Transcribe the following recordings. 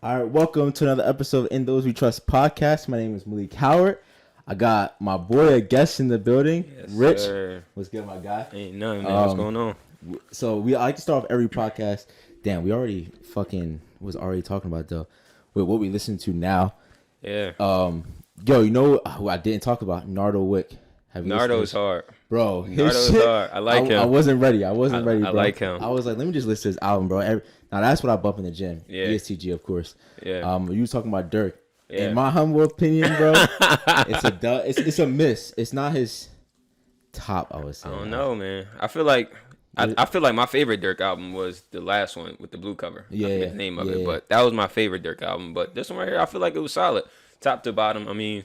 All right, welcome to another episode of In Those We Trust podcast. My name is Malik Howard. I got my boy, a guest in the building, Yes, Rich. Sir. What's good, my guy? Ain't nothing, man. What's going on? So I like to start off every podcast. Damn, we already was already talking about though with what we listen to now. Yeah. Yo, you know who I didn't talk about? Nardo Wick. Nardo's hard. Bro, Nardo's hard. I like him. I wasn't ready. I wasn't ready, bro. I like him. I was like, let me just listen to his album, bro. Now, that's what I bump in the gym. Yeah. ESTG, of course. Yeah. You was talking about Dirk. Yeah. In my humble opinion, bro, it's a miss. It's not his top, I would say. I don't know, man. I feel like my favorite Dirk album was the last one with the blue cover. Yeah. I forget the name of it, but that was my favorite Dirk album. But this one right here, I feel like it was solid. Top to bottom. I mean,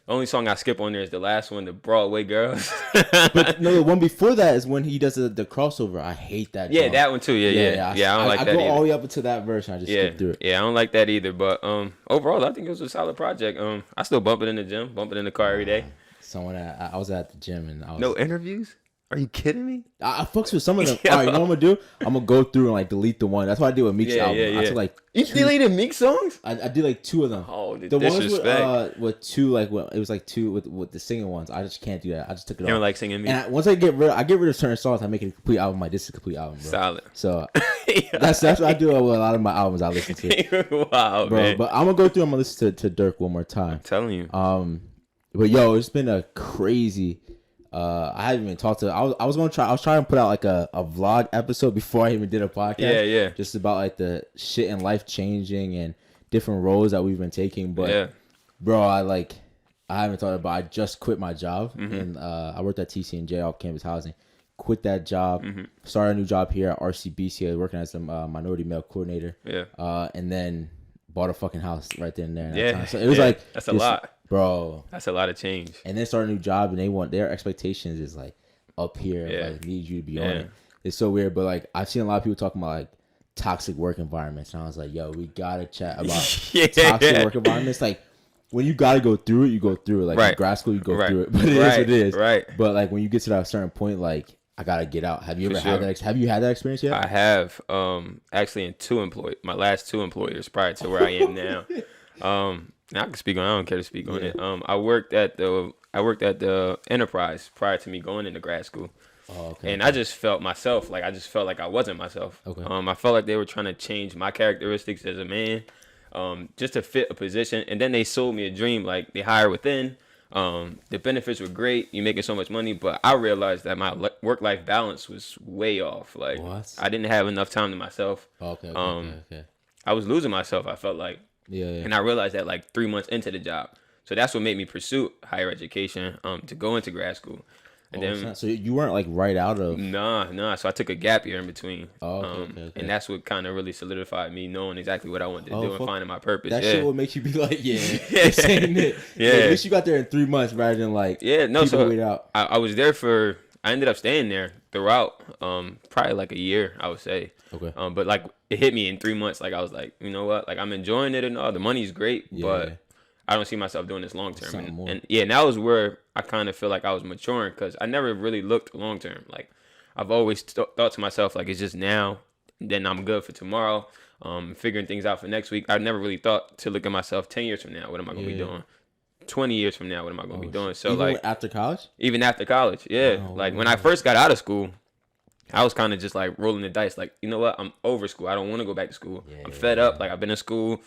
the only song I skip on there is the last one, the Broadway Girls. But no, the one before that is when he does the crossover. I hate that. Yeah, that one too. Yeah. I don't like that I go either. all the way up to that version. I just skip through it. Yeah, I don't like that either. But overall, I think it was a solid project. I still bump it in the gym, bump it in the car every day. I was at the gym and I was No interviews? Are you kidding me? I fucks with some of them. All right, you know what I'm gonna do? I'm gonna go through and like delete the one. That's what I did with Meek's album. I took like you deleted Meek songs? I did like two of them. Oh, the disrespect. Ones with two it was like two with the singing ones. I just can't do that. I just took it off. You don't like singing Meek? And once I get rid of certain songs, I make it a complete album. This is a complete album, bro. Solid. So that's what I do with a lot of my albums I listen to. Wow, bro. Man. But I'm gonna go through. I'm gonna listen to Dirk one more time. I'm telling you. But yo, it's been a crazy. I haven't even talked to. I was trying to put out like a vlog episode before I even did a podcast. Yeah. Just about like the shit and life changing and different roles that we've been taking. But bro, I haven't thought about. I just quit my job and I worked at TC&J off campus housing. Quit that job. Started a new job here at RCBC. I was working as a minority male coordinator. Yeah. And then bought a fucking house right there and there. Yeah. So it was like that's a lot. Bro, that's a lot of change. And then start a new job, and their expectations is like up here, like need you to be on it. It's so weird, but like I've seen a lot of people talking about like toxic work environments, and I was like, yo, we gotta chat about toxic work environments. Like when you gotta go through it, you go through it. Like in grad school, you go through it, but it is what it is. Right. But like when you get to that certain point, like I gotta get out. Have you ever had that? Have you had that experience yet? I have. Actually, in my last two employers prior to where I am now. I can speak on. I don't care to speak on it. I worked at the Enterprise prior to me going into grad school. Oh, okay. And I just felt myself. Like I just felt like I wasn't myself. Okay. I felt like they were trying to change my characteristics as a man, just to fit a position. And then they sold me a dream. Like they hire within. The benefits were great. You making so much money, but I realized that my work-life balance was way off. Like I didn't have enough time to myself. Okay. I was losing myself. I felt like. Yeah. And I realized that like 3 months into the job. So that's what made me pursue higher education, to go into grad school. And then so you weren't like right out of Nah. So I took a gap year in between. Oh, okay. And that's what kind of really solidified me knowing exactly what I wanted to do and finding my purpose. That shit would make you be like, saying it. Yeah. Like, at least you got there in 3 months rather than like wait out. I was there I ended up staying there throughout probably like a year, I would say. Okay. But like it hit me in 3 months. Like I was like, you know what? Like I'm enjoying it and all. The money's great, but I don't see myself doing this long term. And that was where I kind of feel like I was maturing because I never really looked long term. Like I've always thought to myself like it's just now, then I'm good for tomorrow. Figuring things out for next week. I never really thought to look at myself 10 years from now. What am I gonna be doing? 20 years from now, what am I gonna be doing? So even like after college? Even after college, when I first got out of school, I was kind of just like rolling the dice. Like, you know what? I'm over school. I don't want to go back to school. I'm fed up. Like I've been in school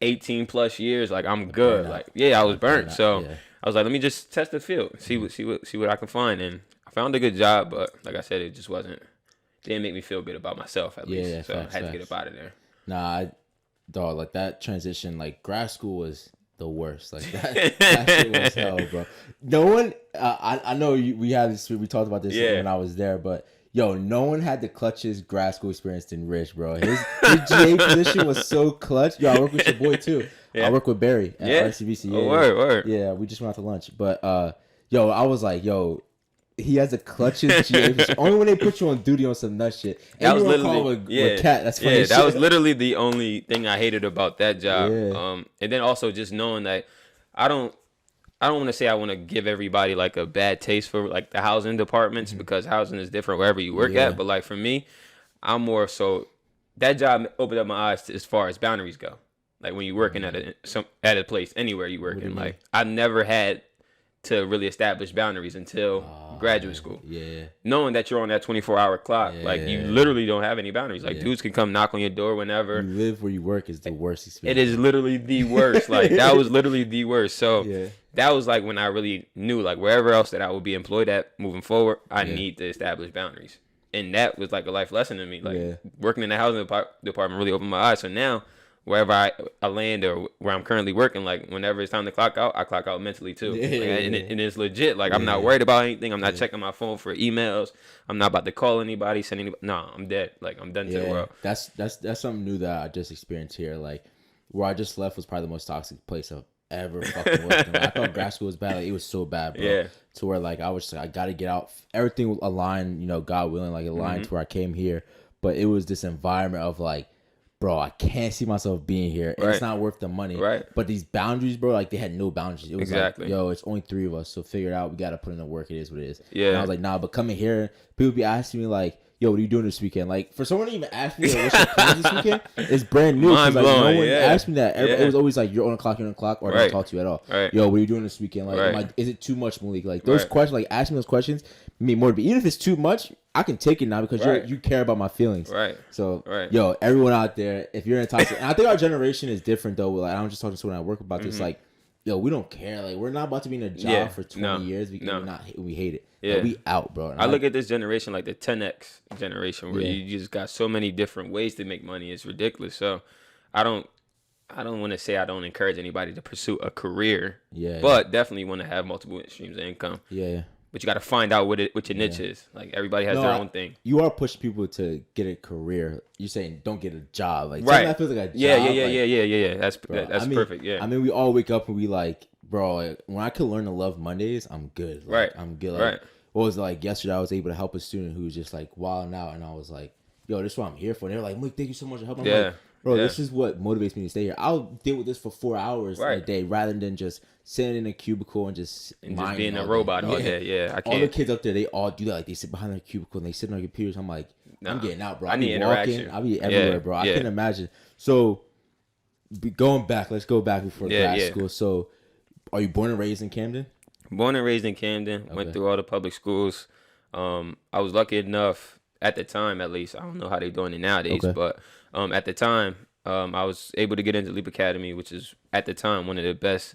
18 plus years. Like I'm good. Like I was burnt. So I was like, let me just test the field, see what I can find. And I found a good job, but like I said, it just didn't make me feel good about myself at least. So I had to get up out of there. Nah, dog, like that transition, like grad school was the worst. Like that shit was hell, bro. No one, I know we talked about this when I was there, but yo, no one had the clutchest grad school experience than Rich, bro. His GA position was so clutch. Yo, I work with your boy too. I work with Barry at RCBC. Word. Yeah, we just went out to lunch. But yo, I was like, yo, he has a clutches GA position. Only when they put you on duty on some nut shit. And that was literally cat. That's funny. That was literally the only thing I hated about that job. And then also just knowing that I don't want to say I want to give everybody like a bad taste for like the housing departments because housing is different wherever you work at. But like for me, I'm more so that job opened up my eyes to, as far as boundaries go. Like when you're working at a place, anywhere you working. Like I never had to really establish boundaries until graduate school. Yeah. Knowing that you're on that 24-hour clock, like you literally don't have any boundaries. Like dudes can come knock on your door whenever. You live where you work is the worst experience. It is literally the worst. Like that was literally the worst. So that was like when I really knew, like wherever else that I would be employed at moving forward, I need to establish boundaries. And that was like a life lesson to me. Like working in the housing department really opened my eyes. So now wherever I land or where I'm currently working, like whenever it's time to clock out, I clock out mentally too. And it's legit. Like I'm not worried about anything. I'm not checking my phone for emails. I'm not about to call anybody, send anybody. No, I'm dead. Like I'm done to the world. That's something new that I just experienced here. Like where I just left was probably the most toxic place I've ever fucking worked in. I thought grad school was bad. Like it was so bad, bro. Yeah. To where like I was like, I gotta get out. Everything will align, you know, God willing, like aligned to where I came here. But it was this environment of like, bro, I can't see myself being here. And it's not worth the money. Right. But these boundaries, bro, like they had no boundaries. It was like, yo, it's only 3 of us. So figure it out. We got to put in the work. It is what it is. Yeah. And I was like, nah, but coming here, people be asking me like, yo, what are you doing this weekend? Like for someone to even ask me, like, what's your plans this weekend? It's brand new. Like, no one asked me that. It was always like, you're on the clock, or I don't talk to you at all. Yo, what are you doing this weekend? Like, is it too much, Malik? Like those questions, like asking those questions mean more to me. Even if it's too much, I can take it now because you care about my feelings. Right. So, yo, everyone out there, if you're in a toxic, and I think our generation is different though. Like, I'm just talking to someone at work about this. Like, yo, we don't care. Like, we're not about to be in a job for 20 years because we hate it. Yeah. Like, we out, bro. And I look at this generation like the 10X generation where you just got so many different ways to make money. It's ridiculous. So, I don't want to say I don't encourage anybody to pursue a career. But definitely want to have multiple streams of income. But you got to find out what your niche is. Like everybody has their own thing. You are pushing people to get a career. You're saying don't get a job. Like that feels like a job. Yeah. That's perfect. Yeah. I mean, we all wake up and we like, bro. Like, when I could learn to love Mondays, I'm good. Like, I'm good. Like, what was it like yesterday? I was able to help a student who was just like wilding out, and I was like, yo, this is what I'm here for. And they were like, Malik, thank you so much for helping. I'm like, bro, this is what motivates me to stay here. I'll deal with this for 4 hours a day rather than just sitting in a cubicle and just being a robot all day. Yeah, I can't. All the kids up there, they all do that. Like they sit behind their cubicle and they sit on their computers. I'm like, I'm getting out, bro. I need interaction. I'll be everywhere, bro. I can imagine. So, going back, let's go back before grad school. So, are you born and raised in Camden? Born and raised in Camden. Went through all the public schools. I was lucky enough at the time, at least. I don't know how they're doing it nowadays, but at the time, I was able to get into Leap Academy, which is at the time one of the best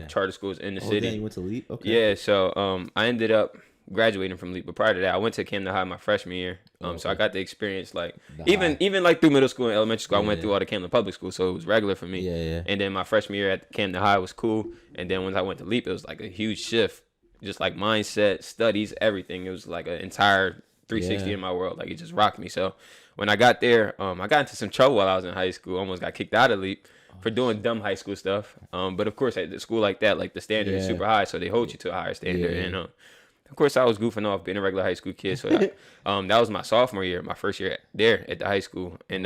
charter schools in the city. Yeah, you went to Leap? Okay. Yeah, so I ended up graduating from Leap, but prior to that, I went to Camden High my freshman year. So I got to experience like even like through middle school and elementary school, I went through all the Camden public school, so it was regular for me. And then my freshman year at Camden High was cool, and then once I went to Leap, it was like a huge shift, just like mindset, studies, everything. It was like an entire 360 in my world. Like it just rocked me. So when I got there, I got into some trouble while I was in high school. Almost got kicked out of Leap for doing dumb high school stuff. But of course, at a school like that, like the standard is super high, so they hold you to a higher standard. And of course, I was goofing off being a regular high school kid. So that was my sophomore year, my first year there at the high school. And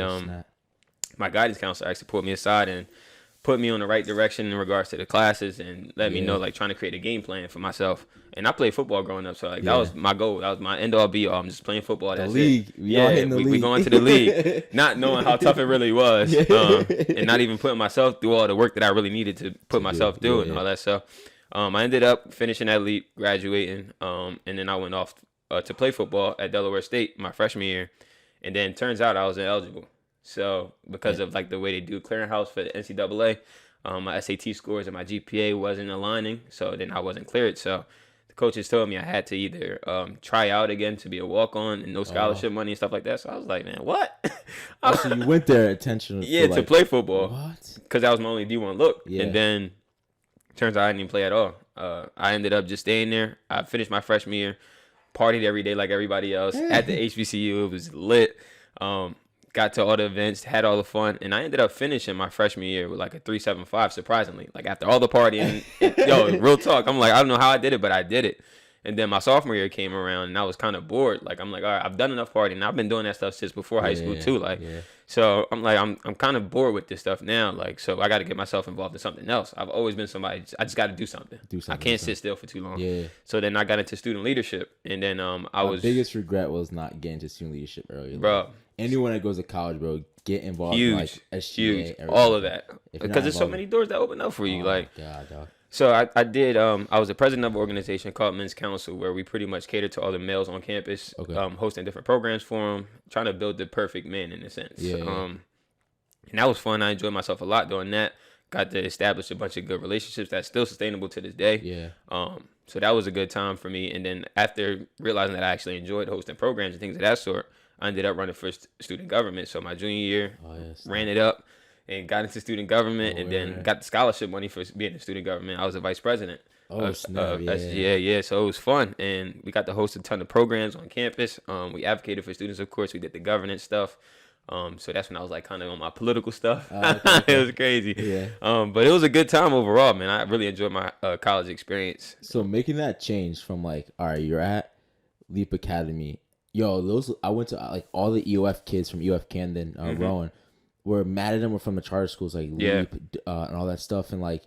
my guidance counselor actually pulled me aside and put me on the right direction in regards to the classes and let me know, like, trying to create a game plan for myself. And I played football growing up, so like that was my goal. That was my end all be all. I'm just playing football. That's the league. We going to the league, not knowing how tough it really was, and not even putting myself through all the work that I really needed to put myself through and all that stuff. I ended up finishing that Leap, graduating, and then I went off to play football at Delaware State my freshman year, and then turns out I was ineligible. So because of like the way they do clearinghouse for the NCAA, my SAT scores and my GPA wasn't aligning, so then I wasn't cleared. So the coaches told me I had to either try out again to be a walk-on and no scholarship money and stuff like that. So I was like, man, what? So you went there intentionally? Yeah, to play football. What? Because that was my only D1 look. Yeah. And then turns out I didn't even play at all. I ended up just staying there. I finished my freshman year, partied every day like everybody else at the HBCU. It was lit. Got to all the events, had all the fun, and I ended up finishing my freshman year with like a 3.75, surprisingly. Like after all the partying, real talk, I'm like, I don't know how I did it, but I did it. And then my sophomore year came around, and I was kind of bored. Like I'm like, all right, I've done enough partying. I've been doing that stuff since before high school too. Like, so I'm like, I'm kind of bored with this stuff now. Like, so I got to get myself involved in something else. I've always been somebody. I just got to do something. I can't sit still for too long. Yeah. So then I got into student leadership, and then my biggest regret was not getting to student leadership earlier, bro. Anyone that goes to college, bro, get involved huge, in like SGA, huge, all of that, because there's so involved, many doors that open up for you. Like, God, dog. So I did. I was the president of an organization called Men's Council, where we pretty much cater to all the males on campus, hosting different programs for them, trying to build the perfect man in a sense. And that was fun. I enjoyed myself a lot doing that. Got to establish a bunch of good relationships that's still sustainable to this day. So that was a good time for me. And then after realizing that I actually enjoyed hosting programs and things of that sort, I ended up running for student government. So my junior year, ran it up and got into student government, and then got the scholarship money for being in student government. I was a vice president. SGA, so it was fun, and we got to host a ton of programs on campus. We advocated for students, of course. We did the governance stuff. So that's when I was like kind of on my political stuff. It was crazy. But it was a good time overall, man. I really enjoyed my college experience. So making that change from like, all right, you're at Leap Academy. I went to like all the EOF kids from EOF Camden, Rowan, were mad at them. Were from the charter schools like Leap and all that stuff, and like,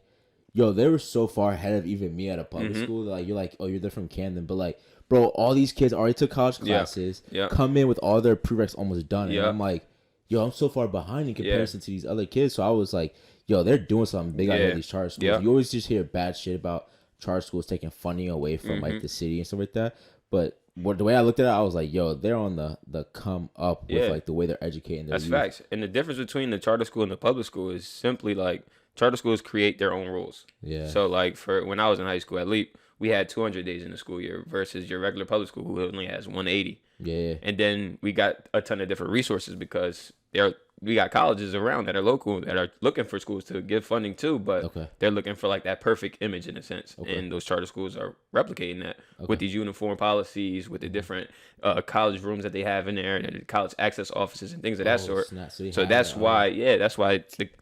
they were so far ahead of even me at a public school. Like, you're like, oh, they're from Camden, but like, bro, all these kids already took college classes, come in with all their prereqs almost done, and I'm like, I'm so far behind in comparison to these other kids. So I was like, they're doing something big out of these charter schools. You always just hear bad shit about charter schools taking funding away from like the city and stuff like that. But the way I looked at it, I was like, they're on the come up with like the way they're educating their youth. That's facts. And the difference between the charter school and the public school is simply like charter schools create their own rules. So like for when I was in high school at Leap, we had 200 days in the school year versus your regular public school who only has 180. And then we got a ton of different resources because we got colleges around that are local that are looking for schools to give funding to, but they're looking for like that perfect image in a sense. And those charter schools are replicating that with these uniform policies, with the different college rooms that they have in there, and the college access offices and things of that sort. So that's why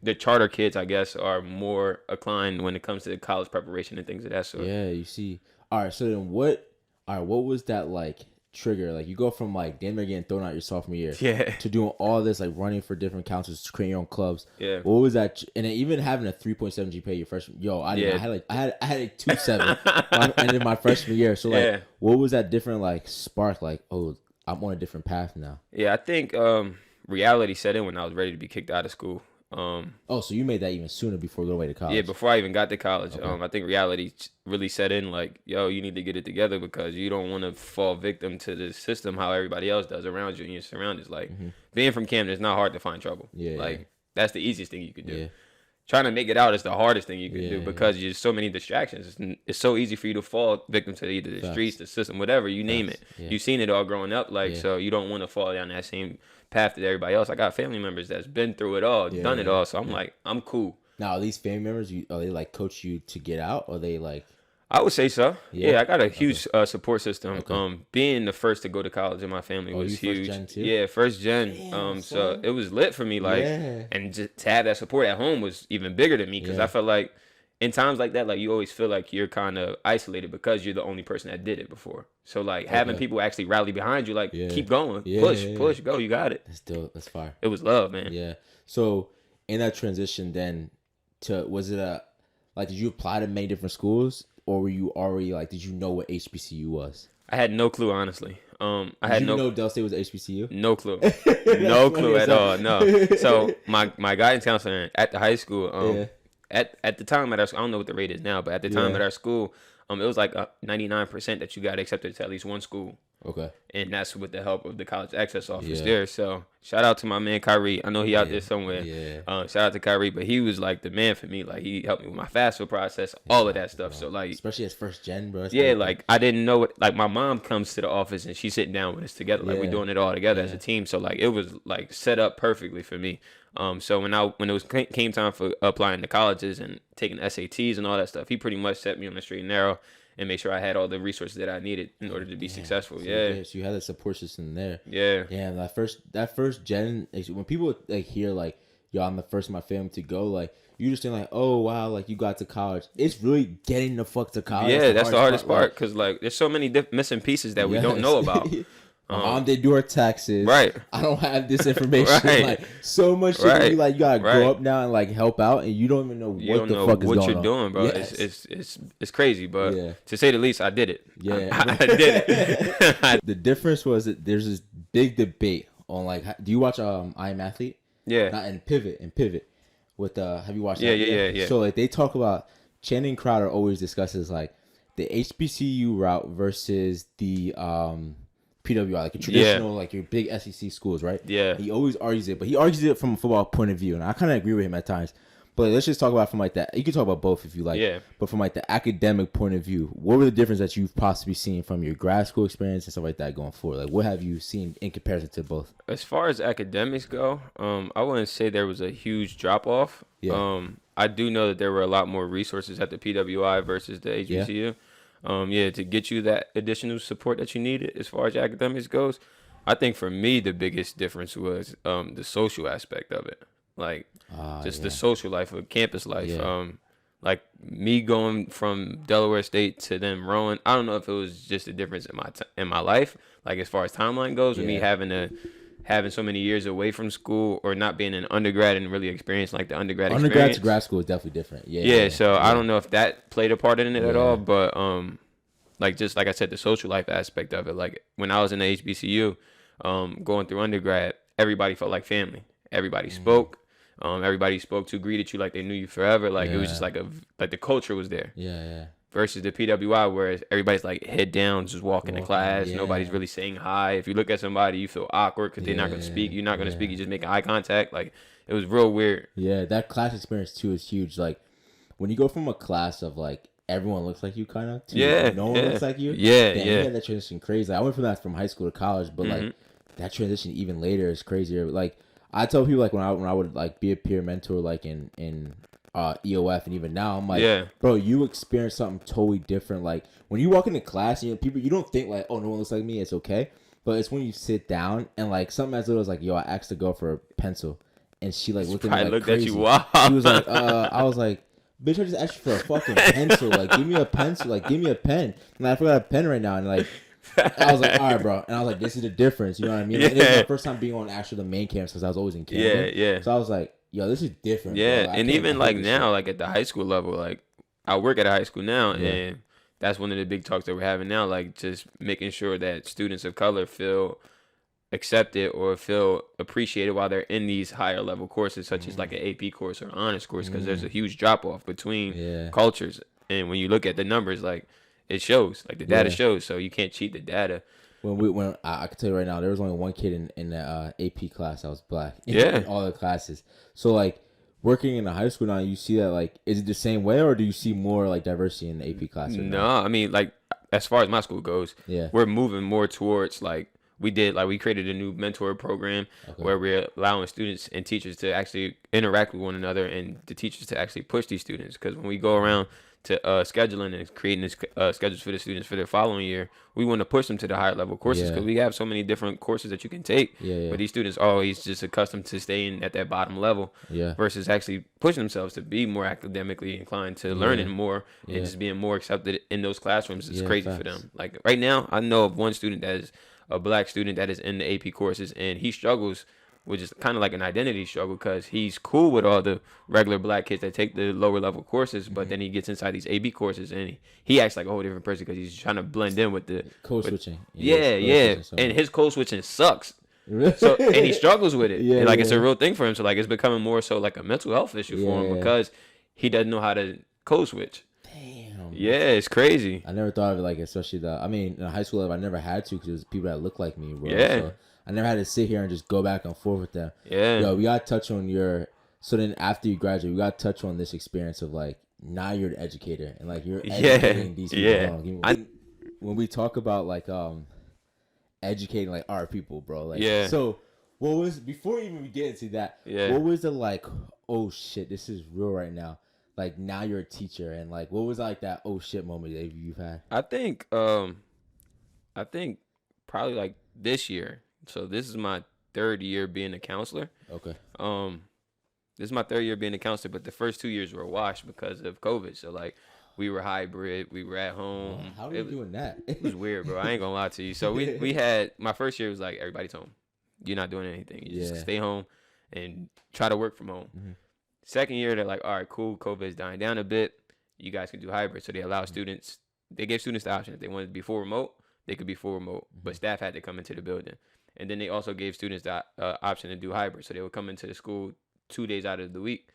the charter kids, I guess, are more inclined when it comes to college preparation and things of that sort. You see. All right, so then what was that like trigger? Like, you go from like damn near getting thrown out your sophomore year to doing all this, like running for different councils, to creating your own clubs. What was that? And then even having a 3.7 GPA your freshman, I had a 2.7 and in my freshman year. So like, what was that different like spark? Like, oh, I'm on a different path now. I think reality set in when I was ready to be kicked out of school. So you made that even sooner before going away to college? Before I even got to college. I think reality really set in, like, you need to get it together because you don't want to fall victim to the system how everybody else does around you and your surroundings. Like, being from Camden, it's not hard to find trouble. That's the easiest thing you could do. Trying to make it out is the hardest thing you can do because there's so many distractions. It's so easy for you to fall victim to either the streets, the system, whatever, you name it. You've seen it all growing up, so you don't want to fall down that same path that everybody else. I got family members that's been through it all, done it all, so I'm like, I'm cool. Now, are these family members, are they like coach you to get out, or are they like? I would say so. I got a huge support system. Being the first to go to college in my family was huge. First gen too? First gen. Damn, so it was lit for me, like, and just to have that support at home was even bigger than me because I felt like in times like that, like, you always feel like you're kind of isolated because you're the only person that did it before. So like having people actually rally behind you, like, keep going, push, go, you got it. That's fire. It was love, man. So in that transition then was it did you apply to many different schools, or were you already like, did you know what HBCU was? I had no clue, honestly. Did you know Del State was HBCU? No clue. No clue at all. No. So my guidance counselor at the high school, at the time at our school, I don't know what the rate is now, but at the time at our school, it was like 99% that you got accepted to at least one school. And that's with the help of the college access office there. So shout out to my man Kyrie. I know he out there somewhere. Shout out to Kyrie, but he was like the man for me. Like, he helped me with my FAFSA process, all of that stuff. Bro. So like, especially as first gen, bro. Like, I didn't know it. Like, my mom comes to the office and she's sitting down with us together. Like, we're doing it all together as a team. So like, it was like set up perfectly for me. So when it came time for applying to colleges and taking SATs and all that stuff, he pretty much set me on the straight and narrow and make sure I had all the resources that I needed in order to be successful. So you had a support system there. Yeah, that first gen, when people like hear like, I'm the first in my family to go, like, you just think like, oh wow, like, you got to college. It's really getting the fuck to college. That's the hardest part because like, there's so many missing pieces that we don't know about. My mom did do her taxes. Right. I don't have this information. Right. Like, so much shit. Right. You gotta grow up now and like help out, and you don't even know what the fuck is going on. What you're doing, bro. Yes. It's crazy, but to say the least, I did it. I did it. The difference was that there's this big debate on like, do you watch I Am Athlete? Yeah. Not in Pivot. With have you watched that? Yeah. So like they talk about Channing Crowder always discusses like the HBCU route versus the PWI, like your traditional, like your big SEC schools, right? Yeah. He always argues it, but he argues it from a football point of view, and I kind of agree with him at times. But let's just talk about from like that. You can talk about both if you like. Yeah. But from like the academic point of view, what were the difference that you've possibly seen from your grad school experience and stuff like that going forward? Like, what have you seen in comparison to both? As far as academics go, I wouldn't say there was a huge drop off. Yeah. I do know that there were a lot more resources at the PWI versus the HBCU. To get you that additional support that you needed as far as academics goes. I think for me the biggest difference was the social aspect of it. Like the social life of campus life. Yeah. Like me going from Delaware State to then Rowan, I don't know if it was just a difference in my life, like as far as timeline goes, with me having so many years away from school or not being an undergrad and really experiencing like the undergrad to grad school is definitely different. So I don't know if that played a part in it at all, but like just like I said, the social life aspect of it. Like when I was in the HBCU, going through undergrad, everybody felt like family. Everybody spoke. Everybody spoke to, greeted you like they knew you forever. Like it was just like the culture was there. Versus the PWI, where everybody's like head down, just walking to class. Nobody's really saying hi. If you look at somebody, you feel awkward because they're not going to speak. You're not going to speak. You just make eye contact. Like it was real weird. Yeah, that class experience too is huge. Like when you go from a class of like everyone looks like you kind of to no one looks like you. That transition crazy. I went from that from high school to college, but like that transition even later is crazier. Like I tell people like when I would like be a peer mentor like in EOF and even now I'm like bro, you experience something totally different. Like when you walk into class, you know, people, you don't think like, oh, no one looks like me, it's okay, but it's when you sit down and like something as little as like, yo, I asked the girl for a pencil and she like looked at me like crazy. At you, wow. She was like I was like, bitch, I just asked you for a fucking pencil. Like give me a pencil, like give me a pen. And I forgot a pen right now, and like I was like, all right, bro. And I was like, this is the difference. You know what I mean? Like, it was my first time being on actually the main campus because I was always in Camden. So I was like, yo, this is different. Bro. And even like now, like at the high school level, like I work at a high school now, and that's one of the big talks that we're having now. Like just making sure that students of color feel accepted or feel appreciated while they're in these higher level courses, such as like an AP course or honors course, because there's a huge drop off between cultures. And when you look at the numbers, like it shows, like the data shows, so you can't cheat the data. When I can tell you right now, there was only one kid in the AP class that was black. In all the classes. So like working in a high school now, you see that like, is it the same way or do you see more like diversity in the AP class? No, I mean like as far as my school goes, we're moving more towards like we created a new mentor program where we're allowing students and teachers to actually interact with one another and the teachers to actually push these students, because when we go around to scheduling and creating this schedules for the students for their following year, we want to push them to the higher level courses because we have so many different courses that you can take. But these students are always just accustomed to staying at that bottom level versus actually pushing themselves to be more academically inclined to learning more and just being more accepted in those classrooms. It's crazy for them. Like right now, I know of one student that is a black student that is in the AP courses, and he struggles which is kind of like an identity struggle because he's cool with all the regular black kids that take the lower level courses, but then he gets inside these AB courses and he acts like a whole different person because he's trying to blend in with the code switching. And his code switching sucks. So and he struggles with it. And like it's a real thing for him. So like it's becoming more so like a mental health issue for him because he doesn't know how to code switch. Yeah, it's crazy. I never thought of it like, especially in high school level, I never had to because it was people that look like me, bro. So I never had to sit here and just go back and forth with them. Yo, we got to touch on so then after you graduate, we got to touch on this experience of like, now you're an educator and like you're educating these people. When we talk about like, educating like our people, bro. Like, so what was, before even we get into that, what was the like, oh shit, this is real right now? Like now you're a teacher, and like what was like that oh shit moment that you've had? I think probably like this year. So this is my third year being a counselor. Okay. This is my third year being a counselor, but the first 2 years were washed because of COVID. So like we were hybrid, we were at home. How were you doing that? It was weird, bro. I ain't gonna lie to you. So we had my first year was like everybody's home. You're not doing anything. You just stay home and try to work from home. Mm-hmm. Second year, they're like, all right, cool. COVID is dying down a bit. You guys can do hybrid. So they allow students, they gave students the option. If they wanted to be full remote, they could be full remote. But staff had to come into the building. And then they also gave students the option to do hybrid. So they would come into the school 2 days out of the week,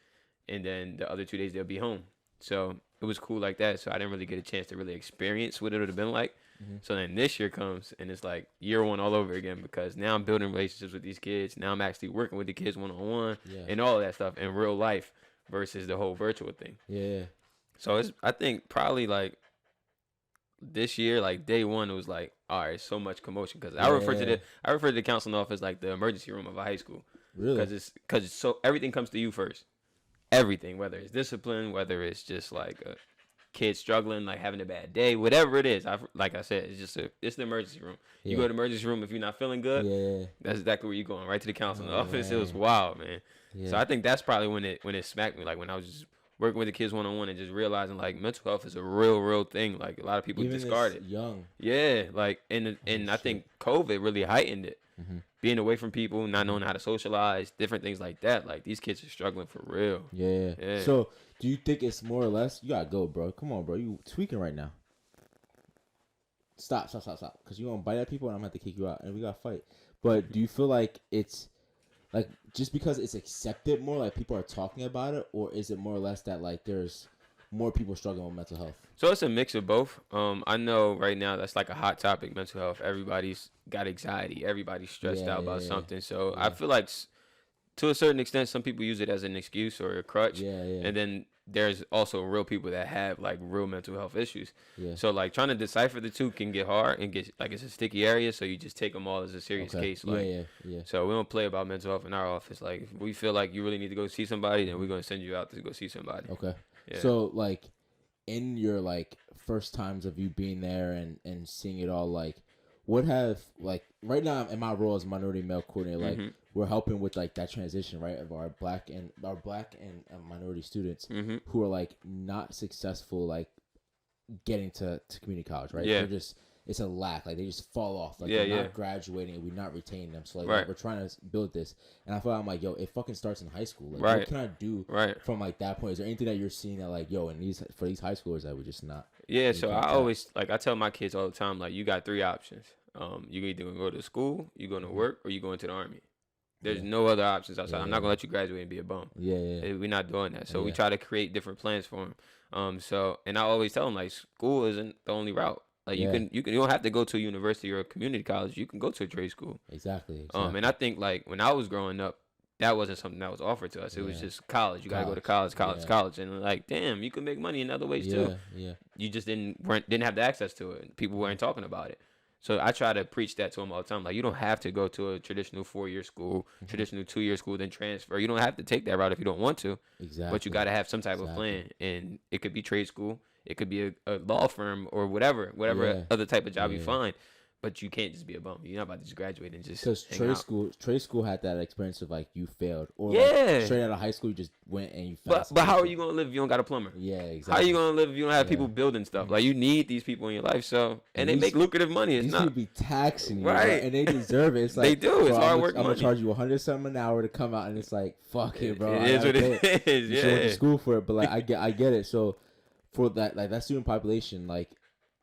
and then the other 2 days they'll be home. So it was cool like that. So I didn't really get a chance to really experience what it would have been like. So then this year comes, and it's like year one all over again, because now I'm building relationships with these kids. Now I'm actually working with the kids one-on-one and all of that stuff in real life versus the whole virtual thing. Yeah. So I think probably like this year, like day one, it was like, all right, so much commotion, because I refer to the counseling office like the emergency room of a high school. Really? Because it's so everything comes to you first. Everything, whether it's discipline, whether it's just like a kid struggling, like having a bad day, whatever it is. Like I said, it's the emergency room. You go to the emergency room if you're not feeling good. That's exactly where you're going, right to the counseling office. Man. It was wild, man. Yeah. So I think that's probably when it smacked me, like when I was just working with the kids one-on-one and just realizing like mental health is a real thing. Like a lot of people discard it. Young. Yeah, like and I think COVID really heightened it. Being away from people, not knowing how to socialize, different things like that. Like these kids are struggling for real. Yeah. So do you think it's more or less? You gotta go, bro. Come on, bro. You tweaking right now. Stop. Because you gonna bite at people and I'm gonna have to kick you out and we gotta fight. But do you feel like it's like just because it's accepted more, like people are talking about it, or is it more or less that like there's more people struggling with mental health? So it's a mix of both. I know right now that's like a hot topic, mental health. Everybody's got anxiety. Everybody's stressed out about something. So I feel like to a certain extent, some people use it as an excuse or a crutch. And then there's also real people that have like real mental health issues. So like trying to decipher the two can get hard and get like it's a sticky area. So you just take them all as a serious case. Like, So we don't play about mental health in our office. Like if we feel like you really need to go see somebody, then we're going to send you out to go see somebody. Okay. Yeah. So like in your like first times of you being there and seeing it all, like what have like right now in my role as minority male coordinator, like we're helping with like that transition, right, of our black and minority students who are like not successful like getting to community college, right? They're just it's a lack, like they just fall off, like they're not graduating and we're not retaining them. So like we're trying to build this, and I feel like I'm like, yo, it fucking starts in high school. Like what can I do from like that point? Is there anything that you're seeing that like, yo, and for these high schoolers that we're just not? Yeah, so I always like I tell my kids all the time, like you got 3 options. You either gonna go to school, you going to work, or you go into the army. There's no other options outside. I'm not gonna let you graduate and be a bum. We're not doing that. So we try to create different plans for them. So and I always tell them like school isn't the only route. Like you don't have to go to a university or a community college. You can go to a trade school. Exactly. And I think like when I was growing up, that wasn't something that was offered to us. It was just college. You gotta go to college, and like, damn, you can make money in other ways too. You just didn't have the access to it. People weren't talking about it. So I try to preach that to them all the time. Like you don't have to go to a traditional 4-year school, traditional 2-year school, then transfer. You don't have to take that route if you don't want to. Exactly. But you got to have some type of plan, and it could be trade school. It could be a law firm or whatever other type of job you find. But you can't just be a bum. You're not about to just graduate and just because trade school had that experience of like you failed or like straight out of high school you just went and you failed. But how are you gonna live if you don't got a plumber? Yeah, exactly. How are you gonna live if you don't have people building stuff? Like you need these people in your life. So and they make lucrative money. It's these not be taxing you, right? And they deserve it. It's like they do. It's hard work. I'm gonna charge you $100 an hour to come out, and it's like fuck it, bro. It is what it is. You went to school for it, but like I get it. So for that like that student population, like.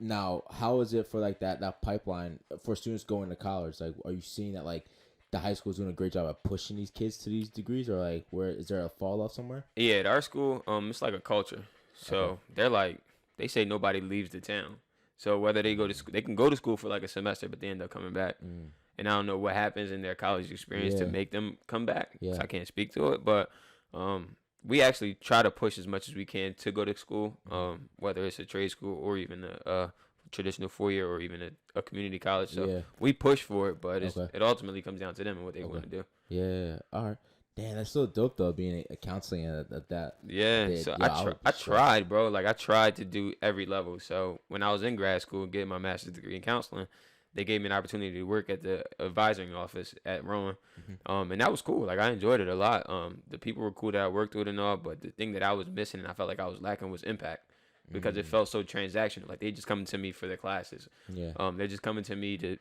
Now, how is it for like that pipeline for students going to college? Like, are you seeing that like the high school is doing a great job at pushing these kids to these degrees, or like where is there a fall off somewhere? Yeah, at our school, it's like a culture. So they're like they say nobody leaves the town. So whether they go to school, they can go to school for like a semester, but they end up coming back. And I don't know what happens in their college experience to make them come back. So I can't speak to it, but we actually try to push as much as we can to go to school, whether it's a trade school or even a traditional 4-year or even a community college. So we push for it, but it ultimately comes down to them and what they want to do. Yeah. All right. Damn, that's so dope though, being a counseling at that. Yeah. So I tried, bro. Like I tried to do every level. So when I was in grad school getting my master's degree in counseling, they gave me an opportunity to work at the advisory office at Rowan. And that was cool. Like I enjoyed it a lot. The people were cool that I worked with and all, but the thing that I was missing and I felt like I was lacking was impact because it felt so transactional. Like they just coming to me for their classes. They're just coming to me to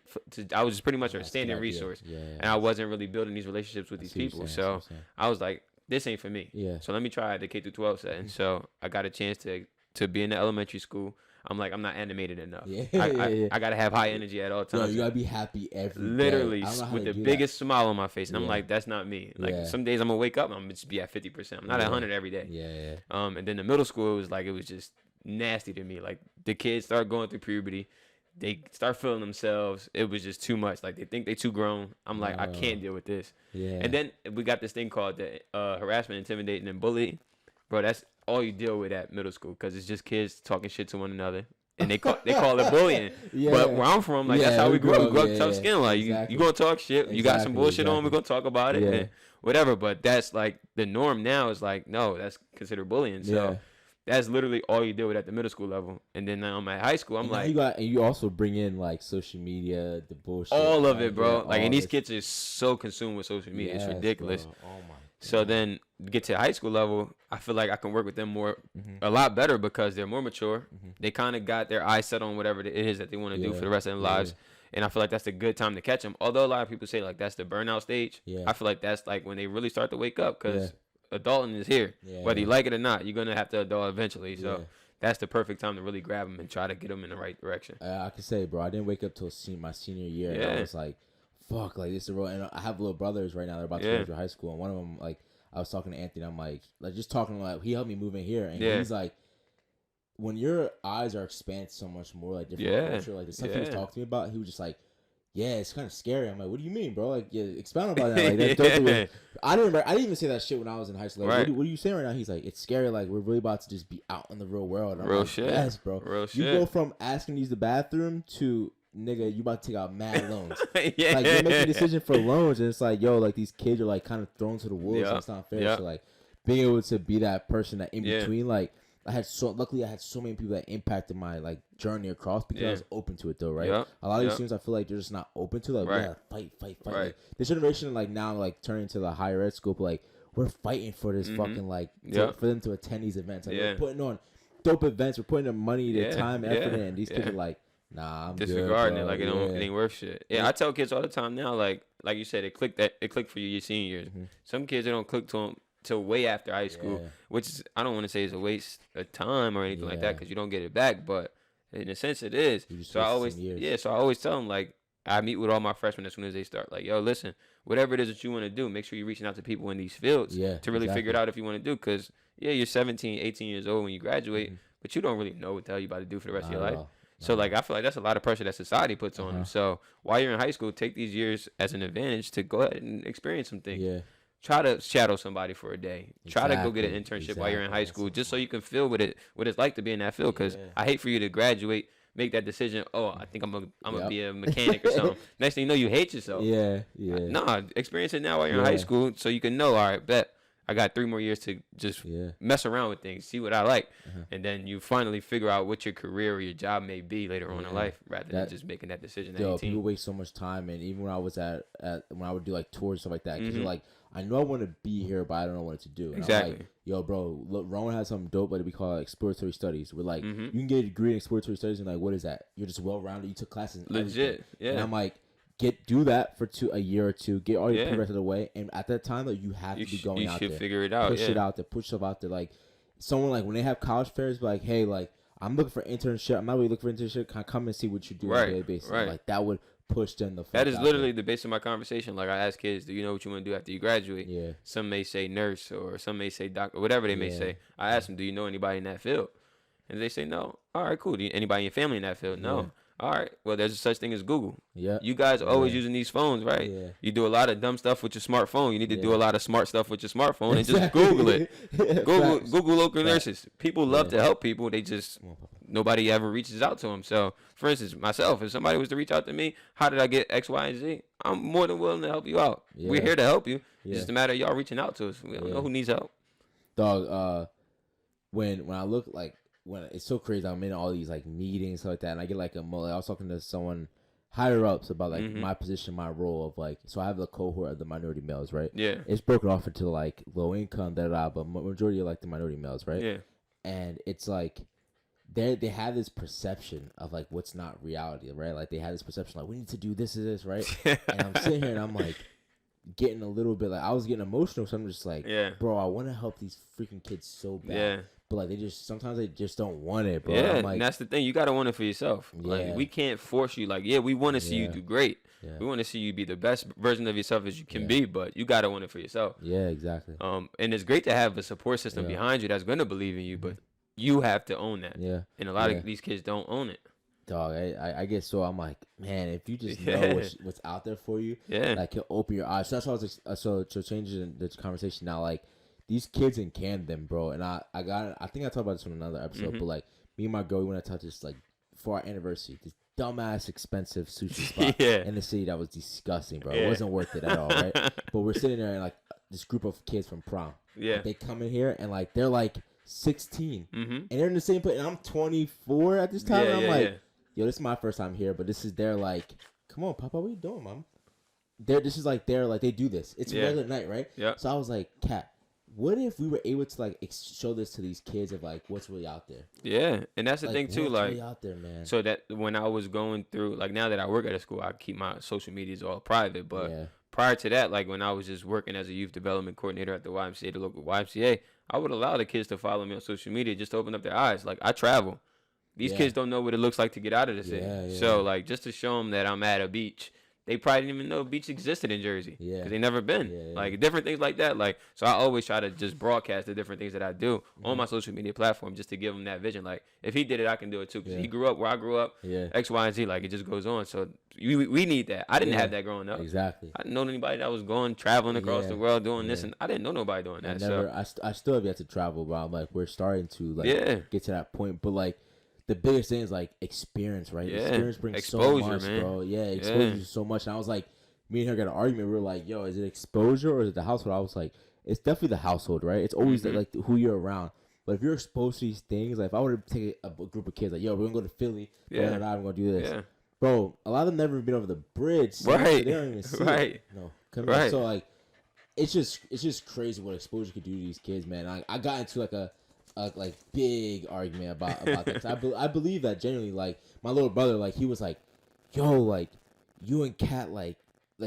I was just pretty much a standing resource. And I wasn't really building these relationships with these people. So I was like, this ain't for me. So let me try the K through 12 setting. So I got a chance to be in the elementary school. I'm like, I'm not animated enough. Yeah, I gotta have high energy at all times. Yo, you gotta be happy every literally day. with the biggest smile on my face, and I'm like, that's not me. Like some days I'm gonna wake up and I'm gonna just be at 50%. I'm not at 100 every day. Yeah. And then the middle school it was just nasty to me. Like the kids start going through puberty. They start feeling themselves. It was just too much. Like they think they too grown. I'm like, I can't deal with this. Yeah. And then we got this thing called the harassment, intimidating, and bullying. Bro, that's all you deal with at middle school because it's just kids talking shit to one another. And they call it bullying. But where I'm from, like that's how we grew up. We grew up tough skin. Like you gonna talk shit. You got some bullshit on, we're gonna talk about it. And whatever. But that's like the norm now is like, no, that's considered bullying. So that's literally all you deal with at the middle school level. And then now I'm at high school, I'm like, and you also bring in like social media, the bullshit. All of it, bro. Like, and these kids are so consumed with social media. It's ridiculous. Bro. Oh my God. So then get to high school level, I feel like I can work with them a lot better because they're more mature. They kind of got their eyes set on whatever it is that they want to do for the rest of their lives. And I feel like that's a good time to catch them. Although a lot of people say like that's the burnout stage. I feel like that's like when they really start to wake up because adulting is here. Whether you like it or not, you're going to have to adult eventually. So that's the perfect time to really grab them and try to get them in the right direction. I can say, bro, I didn't wake up till my senior year. And I was like, fuck, like this is real. And I have little brothers right now. They're about to go to high school. And one of them, like, I was talking to Anthony. I'm like just talking, like, he helped me move in here. And he's like, when your eyes are expanded so much more, like different culture, like the stuff he was talking to me about, he was just like, yeah, it's kind of scary. I'm like, what do you mean, bro? Like, expound about that. Like, I didn't even say that shit when I was in high school. Like, what are you saying right now? He's like, it's scary. Like, we're really about to just be out in the real world. And I'm real like, shit. Yes, bro. Real shit. You go from asking to use the bathroom to, nigga, you about to take out mad loans. Like, you're making a decision for loans, and it's like, yo, like, these kids are, like, kind of thrown to the wolves, and it's not fair. So, like, being able to be that person that in between, like, luckily I had so many people that impacted my like journey across because I was open to it though, right? A lot of these students I feel like they're just not open to, like, we gotta fight. Like, this generation, like, now, like, turning to the higher ed scope, like, we're fighting for this fucking, like, for them to attend these events. Like, we're putting on dope events, we're putting the money, the time, effort in, and these kids are like, nah, I'm disregarding good, it, like it ain't worth shit. I tell kids all the time now, like you said, it clicked for you your senior years. Some kids, it don't click to them till way after high school, which is, I don't want to say is a waste of time or anything like that because you don't get it back, but in a sense it is. So I always tell them, like, I meet with all my freshmen as soon as they start, like, yo, listen, whatever it is that you want to do, make sure you're reaching out to people in these fields to really figure it out if you want to do, because you're 17, 18 years old when you graduate, but you don't really know what the hell you about to do for the rest of your life. So, like, I feel like that's a lot of pressure that society puts on them. So while you're in high school, take these years as an advantage to go ahead and experience some things. Try to shadow somebody for a day. Try to go get an internship while you're in high school, just so you can feel what it's like to be in that field. Because I hate for you to graduate, make that decision. Oh, I think I'm gonna be a mechanic or something. Next thing you know, you hate yourself. Nah, experience it now while you're in high school, so you can know. All right, bet I got 3 more years to just mess around with things, see what I like, and then you finally figure out what your career or your job may be later on in life, rather than just making that decision at 18. People waste so much time, and even when I was when I would do like tours and stuff like that, because you're like, I know I want to be here, but I don't know what to do. And exactly. I'm like, yo, bro, look, Rowan has something dope, but we call it exploratory studies. We're like, you can get a degree in exploratory studies, and like, what is that? You're just well-rounded. You took classes in legit, everything. And I'm like, do that for a year or two, get all your papers out of the way, and at that time, like, you have to be going out there. You should figure it out. Push it out there, push stuff out there. Like, someone, like, when they have college fairs, like, hey, like, I'm looking for internship. I'm not really looking for internship. Can I come and see what you do on a daily basis? Like, that would push them the fuck That is out literally there. the base of my conversation. Like, I ask kids, do you know what you want to do after you graduate? Some may say nurse, or some may say doctor, whatever they may say. I ask them, do you know anybody in that field? And they say no. All right, cool. Anybody in your family in that field? No. All right. Well, there's such thing as Google. You guys are always using these phones, right? You do a lot of dumb stuff with your smartphone. You need to do a lot of smart stuff with your smartphone and just Google it. Google local nurses. People love to help people. They just, nobody ever reaches out to them. So, for instance, myself, if somebody was to reach out to me, how did I get X, Y, and Z? I'm more than willing to help you out. We're here to help you. It's just a matter of y'all reaching out to us. We don't know who needs help. Dog, when I look, like, when it's so crazy, I'm in all these like meetings, stuff like that, and I get like I was talking to someone higher ups about like my position, my role of like, so I have the cohort of the minority males, right? It's broken off into like low income, but majority are like the minority males, right? And it's like they have this perception of like what's not reality, right? Like they have this perception like we need to do this and this, right? And I'm sitting here and I'm like, getting a little bit like I was getting emotional. So I'm just like, bro, I want to help these freaking kids so bad. Yeah. But like sometimes they just don't want it, bro. Yeah, like, and that's the thing. You gotta want it for yourself. Yeah. Like we can't force you. Like we want to see you do great. Yeah. We want to see you be the best version of yourself as you can be, but you gotta want it for yourself. Yeah, exactly. And it's great to have a support system behind you that's gonna believe in you, but you have to own that. Yeah. And a lot of these kids don't own it. Dog, I get so I'm like, man, if you just know what's out there for you, like can open your eyes. So that's why I was so changing the conversation now, like. These kids in Camden, bro, and I think I talked about this in another episode, but like me and my girl, we went to touch this like for our anniversary, this dumbass expensive sushi spot in the city that was disgusting, bro. It wasn't worth it at all, right? But we're sitting there and like this group of kids from prom, like, they come in here and like they're like 16, and they're in the same place, and I'm 24 at this time, and I'm like, yo, this is my first time here, but this is their like, come on, Papa, what are you doing, Mom? This is like they do this. It's a regular night, right? Yeah. So I was like, Kat, what if we were able to like show this to these kids of like what's really out there? Yeah, and that's the thing too. What's really out there, man. So that when I was going through, like now that I work at a school, I keep my social medias all private. But prior to that, like when I was just working as a youth development coordinator at the YMCA, the local YMCA, I would allow the kids to follow me on social media just to open up their eyes. Like I travel. These kids don't know what it looks like to get out of the city. So like just to show them that I'm at a beach. They probably didn't even know a beach existed in Jersey because they never been. Like different things like that. Like so, I always try to just broadcast the different things that I do on my social media platform just to give them that vision. Like if he did it, I can do it too. Because he grew up where I grew up. X, Y, and Z. Like it just goes on. So we need that. I didn't have that growing up. Exactly. I didn't know anybody that was traveling across the world doing this, and I didn't know nobody doing that. I still have yet to travel, but I'm like we're starting to get to that point. But like. The biggest thing is like experience, right? Experience brings exposure, so much, man. Bro. Yeah, exposure so much. And I was like, me and her got an argument. We were like, yo, is it exposure or is it the household? I was like, it's definitely the household, right? It's always like who you're around. But if you're exposed to these things, like if I were to take a group of kids, like, yo, we're gonna go to Philly, we're gonna do this, bro. A lot of them never even been over the bridge, so they don't even see it. No, so like, it's just crazy what exposure could do to these kids, man. I got into like a big argument about that. I believe that genuinely, like my little brother, like he was like, yo, like you and Kat, like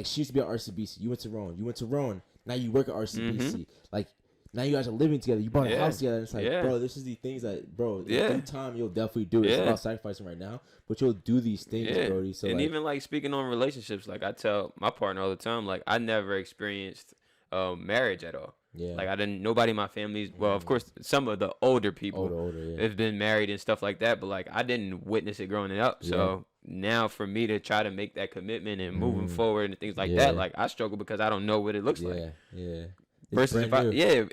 she used to be at RCBC. You went to Rowan. Now you work at RCBC. Like now you guys are living together. You bought a house together. And it's like, bro, this is the things that, bro, through time you'll definitely do. It's about sacrificing right now, but you'll do these things, Brody. So and like, even like speaking on relationships, like I tell my partner all the time, like I never experienced marriage at all. Yeah. Like I didn't. Nobody in my family. Well, of course, some of the older people have been married and stuff like that. But like I didn't witness it growing up. So now for me to try to make that commitment and moving forward and things like that, like I struggle because I don't know what it looks like. Yeah. Versus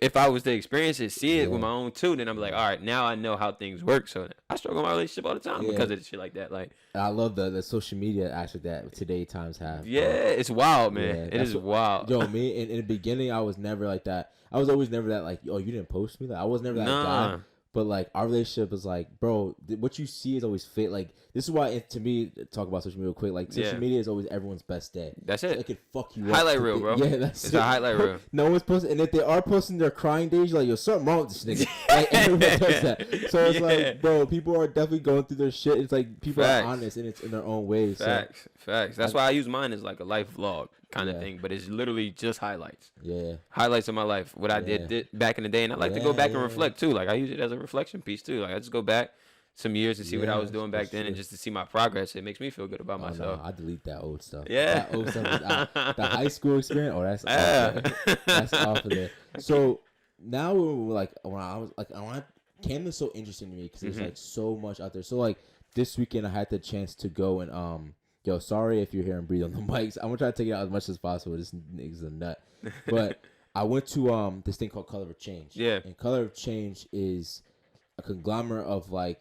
if I was to experience it, see it with my own too, then I'm like, all right, now I know how things work. So I struggle in my relationship all the time because of shit like that. Like I love the social media aspect that today times have. Yeah, it's wild, man. It is wild. Yo, me in the beginning, I was never like that. I was always never that like, oh, you didn't post me. Like I was never that guy. But like our relationship is like, bro, what you see is always fake. Like this is why, to me, talk about social media real quick. Like social media is always everyone's best day. That's it. It could fuck you up. Highlight reel, bro. Yeah, that's it's a highlight reel. No one's posting, and if they are posting their crying days, you're like, yo, something wrong with this nigga. Like everyone does that. So it's like, bro, people are definitely going through their shit. It's like people are honest, and it's in their own ways. Facts. That's why I use mine as like a life vlog kind of thing, but it's literally just highlights. Yeah, highlights of my life, what I did back in the day, and I like to go back and reflect too. Like I use it as a reflection piece too. Like I just go back some years to see what I was doing back then, and just to see my progress. It makes me feel good about myself. No, I delete that old stuff. Yeah, that old stuff. The high school experience. Oh, that's off of there. So now we're like, Camden's so interesting to me because there's like so much out there. So like this weekend, I had the chance to go and yo, sorry if you're hearing breathe on the mics. I'm gonna try to take it out as much as possible. This nigga's a nut. But I went to this thing called Color of Change. Yeah. And Color of Change is a conglomerate of like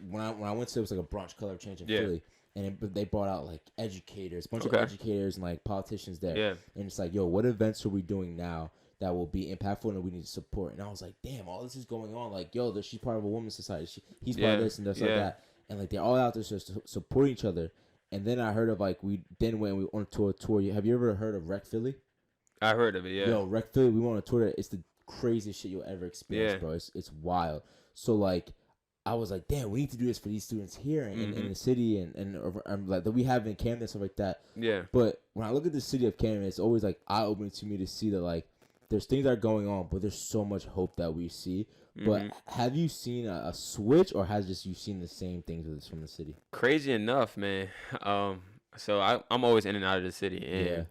when I went to, it was like a brunch, Color of Change in Philly. And they brought out like educators, a bunch of educators and like politicians there. Yeah. And it's like, yo, what events are we doing now that will be impactful and we need to support? And I was like, damn, all this is going on. Like, yo, she's part of a women's society. He's part of this and this like that. And like they're all out there just supporting each other. And then I heard of like we went on a tour. Have you ever heard of Rec Philly? I heard of it, yeah. Yo, Rec Philly, we went on a tour. It's the craziest shit you'll ever experience, bro. It's wild. So like, I was like, damn, we need to do this for these students here in the city and like that we have in Camden and stuff like that. Yeah. But when I look at the city of Camden, it's always like eye-opening to me to see that like there's things that are going on, but there's so much hope that we see. But have you seen a switch, or has just you seen the same things from the city? Crazy enough, man. So I'm always in and out of the city, and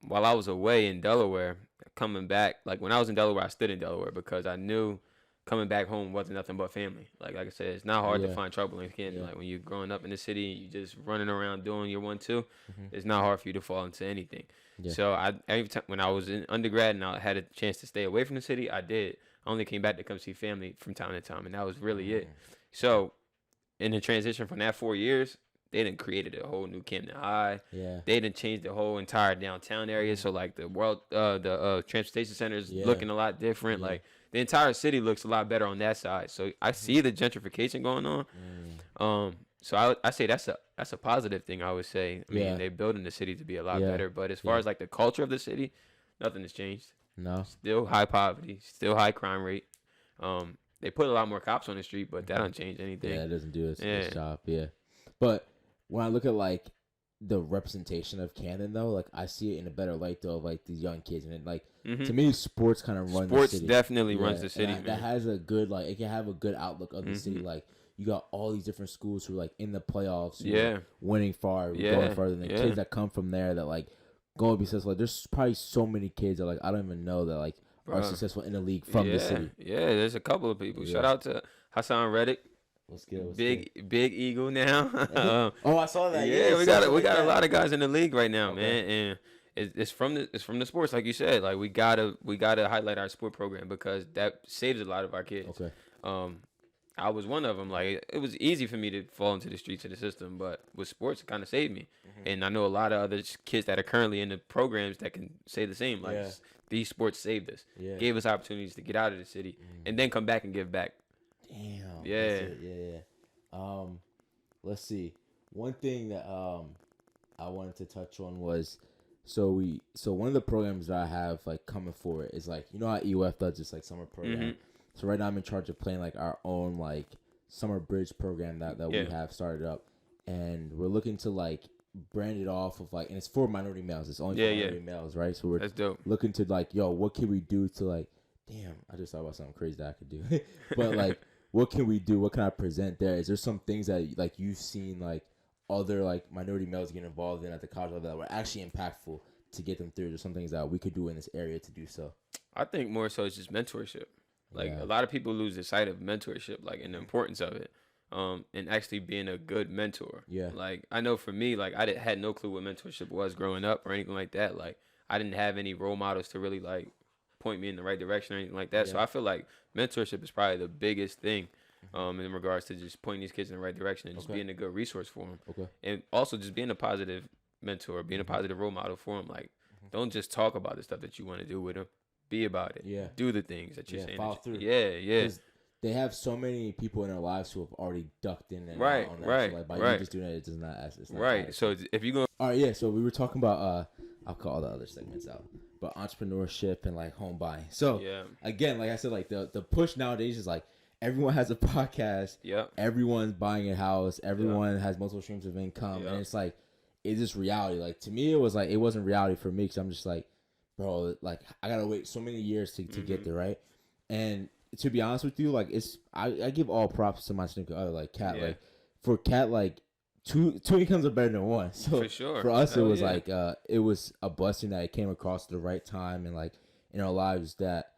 while I was away in Delaware, coming back, like when I was in Delaware, I stayed in Delaware because I knew coming back home wasn't nothing but family. Like I said, it's not hard to find trouble in Camden. Like when you're growing up in the city, you just running around doing your 1-2. It's not hard for you to fall into anything. So every time when I was in undergrad and I had a chance to stay away from the city, I did. I only came back to come see family from time to time, and that was really it. So in the transition from that 4 years, they done created a whole new Camden High. They done changed the whole entire downtown area. So like the transportation center is looking a lot different. Like the entire city looks a lot better on that side. So I see the gentrification going on. So I say that's a positive thing. I would say. I mean, they're building the city to be a lot better. But as far as like the culture of the city, nothing has changed. No. Still high poverty. Still high crime rate. They put a lot more cops on the street, but that don't change anything. Yeah, it doesn't do its job. Yeah, but when I look at like the representation of Camden, though, like I see it in a better light though, of like these young kids, and like to me, sports kind of runs the city. Sports definitely runs the city. That has a good like it can have a good outlook of the city. Like you got all these different schools who are like in the playoffs, who are winning far, going further than kids that come from there that like go and be successful. Like, there's probably so many kids that like I don't even know that like are successful in the league from the city. Yeah, there's a couple of people. Shout out to Hassan Reddick. What's good? Big Eagle now. I saw that. Yeah, we got a lot of guys in the league right now, man, and it's from the sports, like you said. Like we gotta highlight our sport program because that saves a lot of our kids. Okay. I was one of them. Like it was easy for me to fall into the streets of the system, but with sports, it kind of saved me. And I know a lot of other kids that are currently in the programs that can say the same. Like these sports saved us, gave us opportunities to get out of the city, and then come back and give back. Damn. Yeah. Let's see. One thing that I wanted to touch on was so one of the programs that I have like coming for it is like how EUF does this like summer program. So right now I'm in charge of playing like our own like summer bridge program that we have started up, and we're looking to like brand it off of like, and it's for minority males. It's only for minority males, right? So that's dope. Looking to like, what can we do to like, damn, I just thought about something crazy that I could do, but like, what can we do? What can I present there? Is there some things that like you've seen like other like minority males get involved in at the college level that were actually impactful to get them through? There's some things that we could do in this area to do so. I think more so it's just mentorship. Like a lot of people lose the sight of mentorship, like and the importance of it, and actually being a good mentor. Yeah. Like I know for me, like I had no clue what mentorship was growing up or anything like that. Like I didn't have any role models to really like point me in the right direction or anything like that. So I feel like mentorship is probably the biggest thing, in regards to just pointing these kids in the right direction and just being a good resource for them. Okay. And also just being a positive mentor, being a positive role model for them. Like don't just talk about the stuff that you want to do with them. Be about it. Yeah. Do the things that you're saying. Follow through. Yeah. They have so many people in their lives who have already ducked in and out on that. So like by you just doing that, it does not. It's not right. So if you go. All right. Yeah. So we were talking about. I'll call all the other segments out, but entrepreneurship and like home buying. So again, like I said, like the push nowadays is like everyone has a podcast. Yeah. Everyone's buying a house. Everyone has multiple streams of income, and it's like, is this reality? Like to me, it was like it wasn't reality for me because I'm just like, bro, like I gotta wait so many years to get there, right? And to be honest with you, like I give all props to my significant other, like Kat. Like for Kat, like two incomes are better than one. So for sure, for us, it was like it was a blessing that it came across at the right time and like in our lives that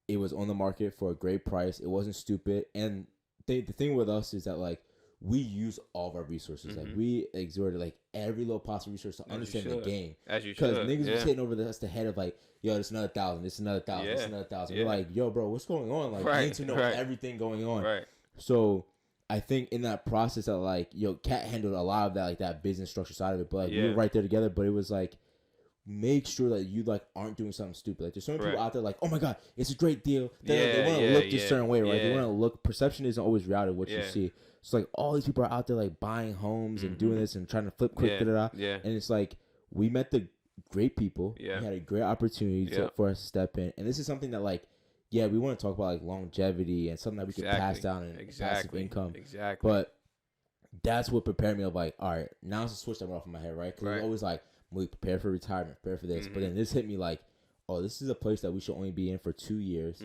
it was on the market for a great price. It wasn't stupid, and the thing with us is that like we use all of our resources. Like we exerted like every little possible resource to understand the game. As you should. Because niggas be sitting over the head of like, yo, this another 1,000, this another 1,000, this another 1,000. We're like, yo, bro, what's going on? Like, I need to know everything going on. Right. So I think in that process that like, yo, Kat handled a lot of that, like that business structure side of it. But like we were right there together, but it was like, make sure that you like aren't doing something stupid. Like there's so many people out there like, oh my god, it's a great deal. They want to look this certain way, right? They want to look. Perception isn't always reality. What you see. So like all these people are out there like buying homes and doing this and trying to flip quick, and it's like we met the great people. We had a great opportunity for us to step in, and this is something that like, we want to talk about like longevity and something that we can pass down and passive income. Exactly. But that's what prepared me of like, all right, now it's a switch that went off in my head, right? Because it was always like, Malik, prepare for retirement, prepare for this. But then this hit me like, oh, this is a place that we should only be in for 2 years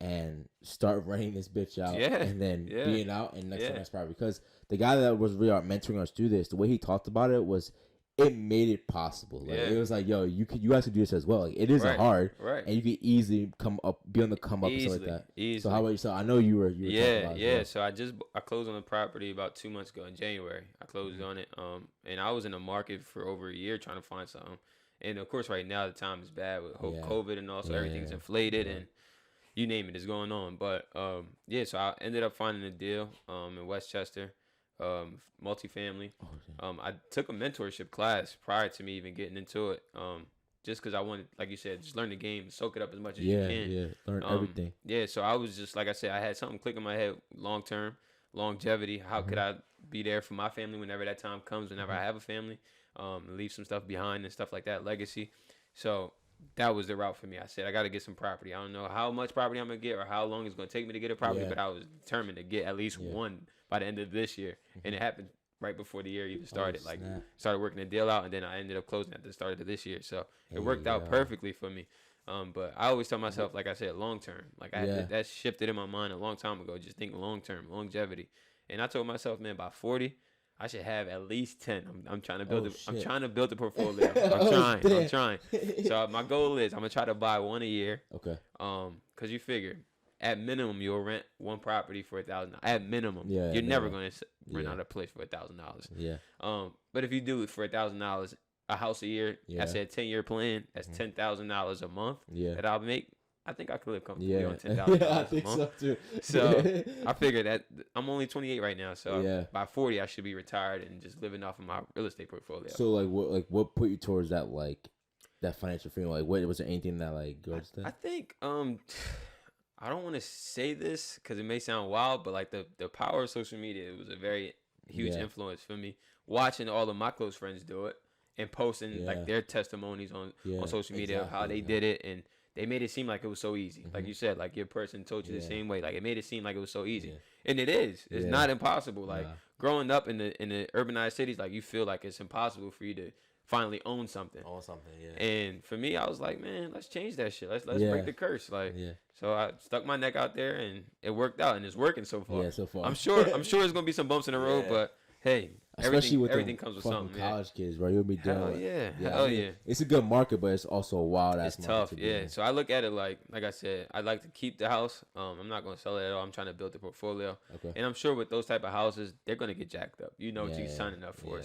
and start running this bitch out and then being out and next time that's probably because the guy that was really mentoring us through this, the way he talked about it was it made it possible. Like it was like, yo, you guys could do this as well. Like it isn't hard, and you could easily come up, be on the come up, and stuff like that. Easily. So how about yourself? I know you were talking about it. Well. So I closed on the property about 2 months ago in January. I closed on it, and I was in the market for over a year trying to find something. And of course, right now the time is bad with COVID and also everything's inflated and you name it is going on. But so I ended up finding a deal in Westchester. Multifamily. I took a mentorship class prior to me even getting into it. Just because I wanted, like you said, just learn the game, soak it up as much as you can. Yeah, learn everything. Yeah, so I was just, like I said, I had something click in my head, long-term, longevity. How could I be there for my family whenever that time comes, whenever I have a family, leave some stuff behind and stuff like that, legacy. So that was the route for me. I said, I got to get some property. I don't know how much property I'm going to get or how long it's going to take me to get a property, but I was determined to get at least one by the end of this year. And it happened right before the year even started. Started working the deal out, and then I ended up closing at the start of this year. So it worked out perfectly for me. But I always tell myself, like I said, long term. Like that shifted in my mind a long time ago. Just think long term, longevity. And I told myself, man, by 40, I should have at least 10. I'm trying to build I'm trying to build a portfolio. I'm trying. So my goal is I'm gonna try to buy one a year. Okay. Cause you figure at minimum you'll rent one property for $1,000. At minimum, you're never gonna rent out a place for $1,000. Yeah. But if you do it for $1,000, a house a year, I said 10-year plan. That's $10,000 a month that I'll make. I think I could live comfortably on $10,000 I think a month. so too. So I figured that I'm only 28 right now. So by 40, I should be retired and just living off of my real estate portfolio. So what put you towards that that financial freedom? Like what was there anything that goes to that? I think I don't want to say this because it may sound wild, but like the power of social media, it was a very huge influence for me. Watching all of my close friends do it and posting like their testimonies on social media of how they did it, and they made it seem like it was so easy. Like you said, like your person told you the same way. Like it made it seem like it was so easy. And it is. It's not impossible. Like growing up in the urbanized cities, like you feel like it's impossible for you to finally own something. And for me, I was like, man, let's change that shit. Let's break the curse. So I stuck my neck out there and it worked out and it's working so far. Yeah, so far. I'm sure there's gonna be some bumps in the road, but hey, everything comes with something. College kids, bro, you'll be doing. Hell yeah. It's a good market, but it's also a wild ass market. It's tough, So I look at it like I said, I'd like to keep the house. I'm not gonna sell it at all. I'm trying to build the portfolio. Okay. And I'm sure with those type of houses, they're gonna get jacked up. You know what you're signing up for.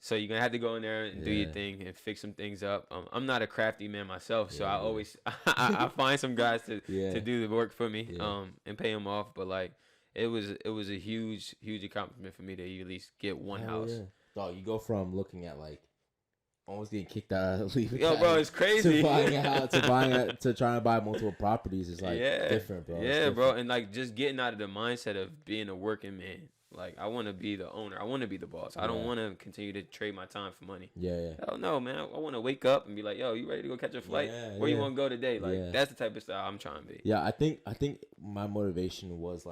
So you're gonna have to go in there and do your thing and fix some things up. I'm not a crafty man myself, so I always I find some guys to do the work for me and pay them off. But like it was a huge accomplishment for me to at least get one house. Yeah. Dog, you go from looking at almost getting kicked out of the league. Yo, bro, it's crazy. To buying a house, to trying to buy multiple properties is different, bro. Yeah, bro, and just getting out of the mindset of being a working man. Like I want to be the owner. I want to be the boss. I don't want to continue to trade my time for money. Hell no, man. I want to wake up and be like, yo, you ready to go catch a flight? Where you want to go today? Like that's the type of style I'm trying to be. Yeah, I think my motivation was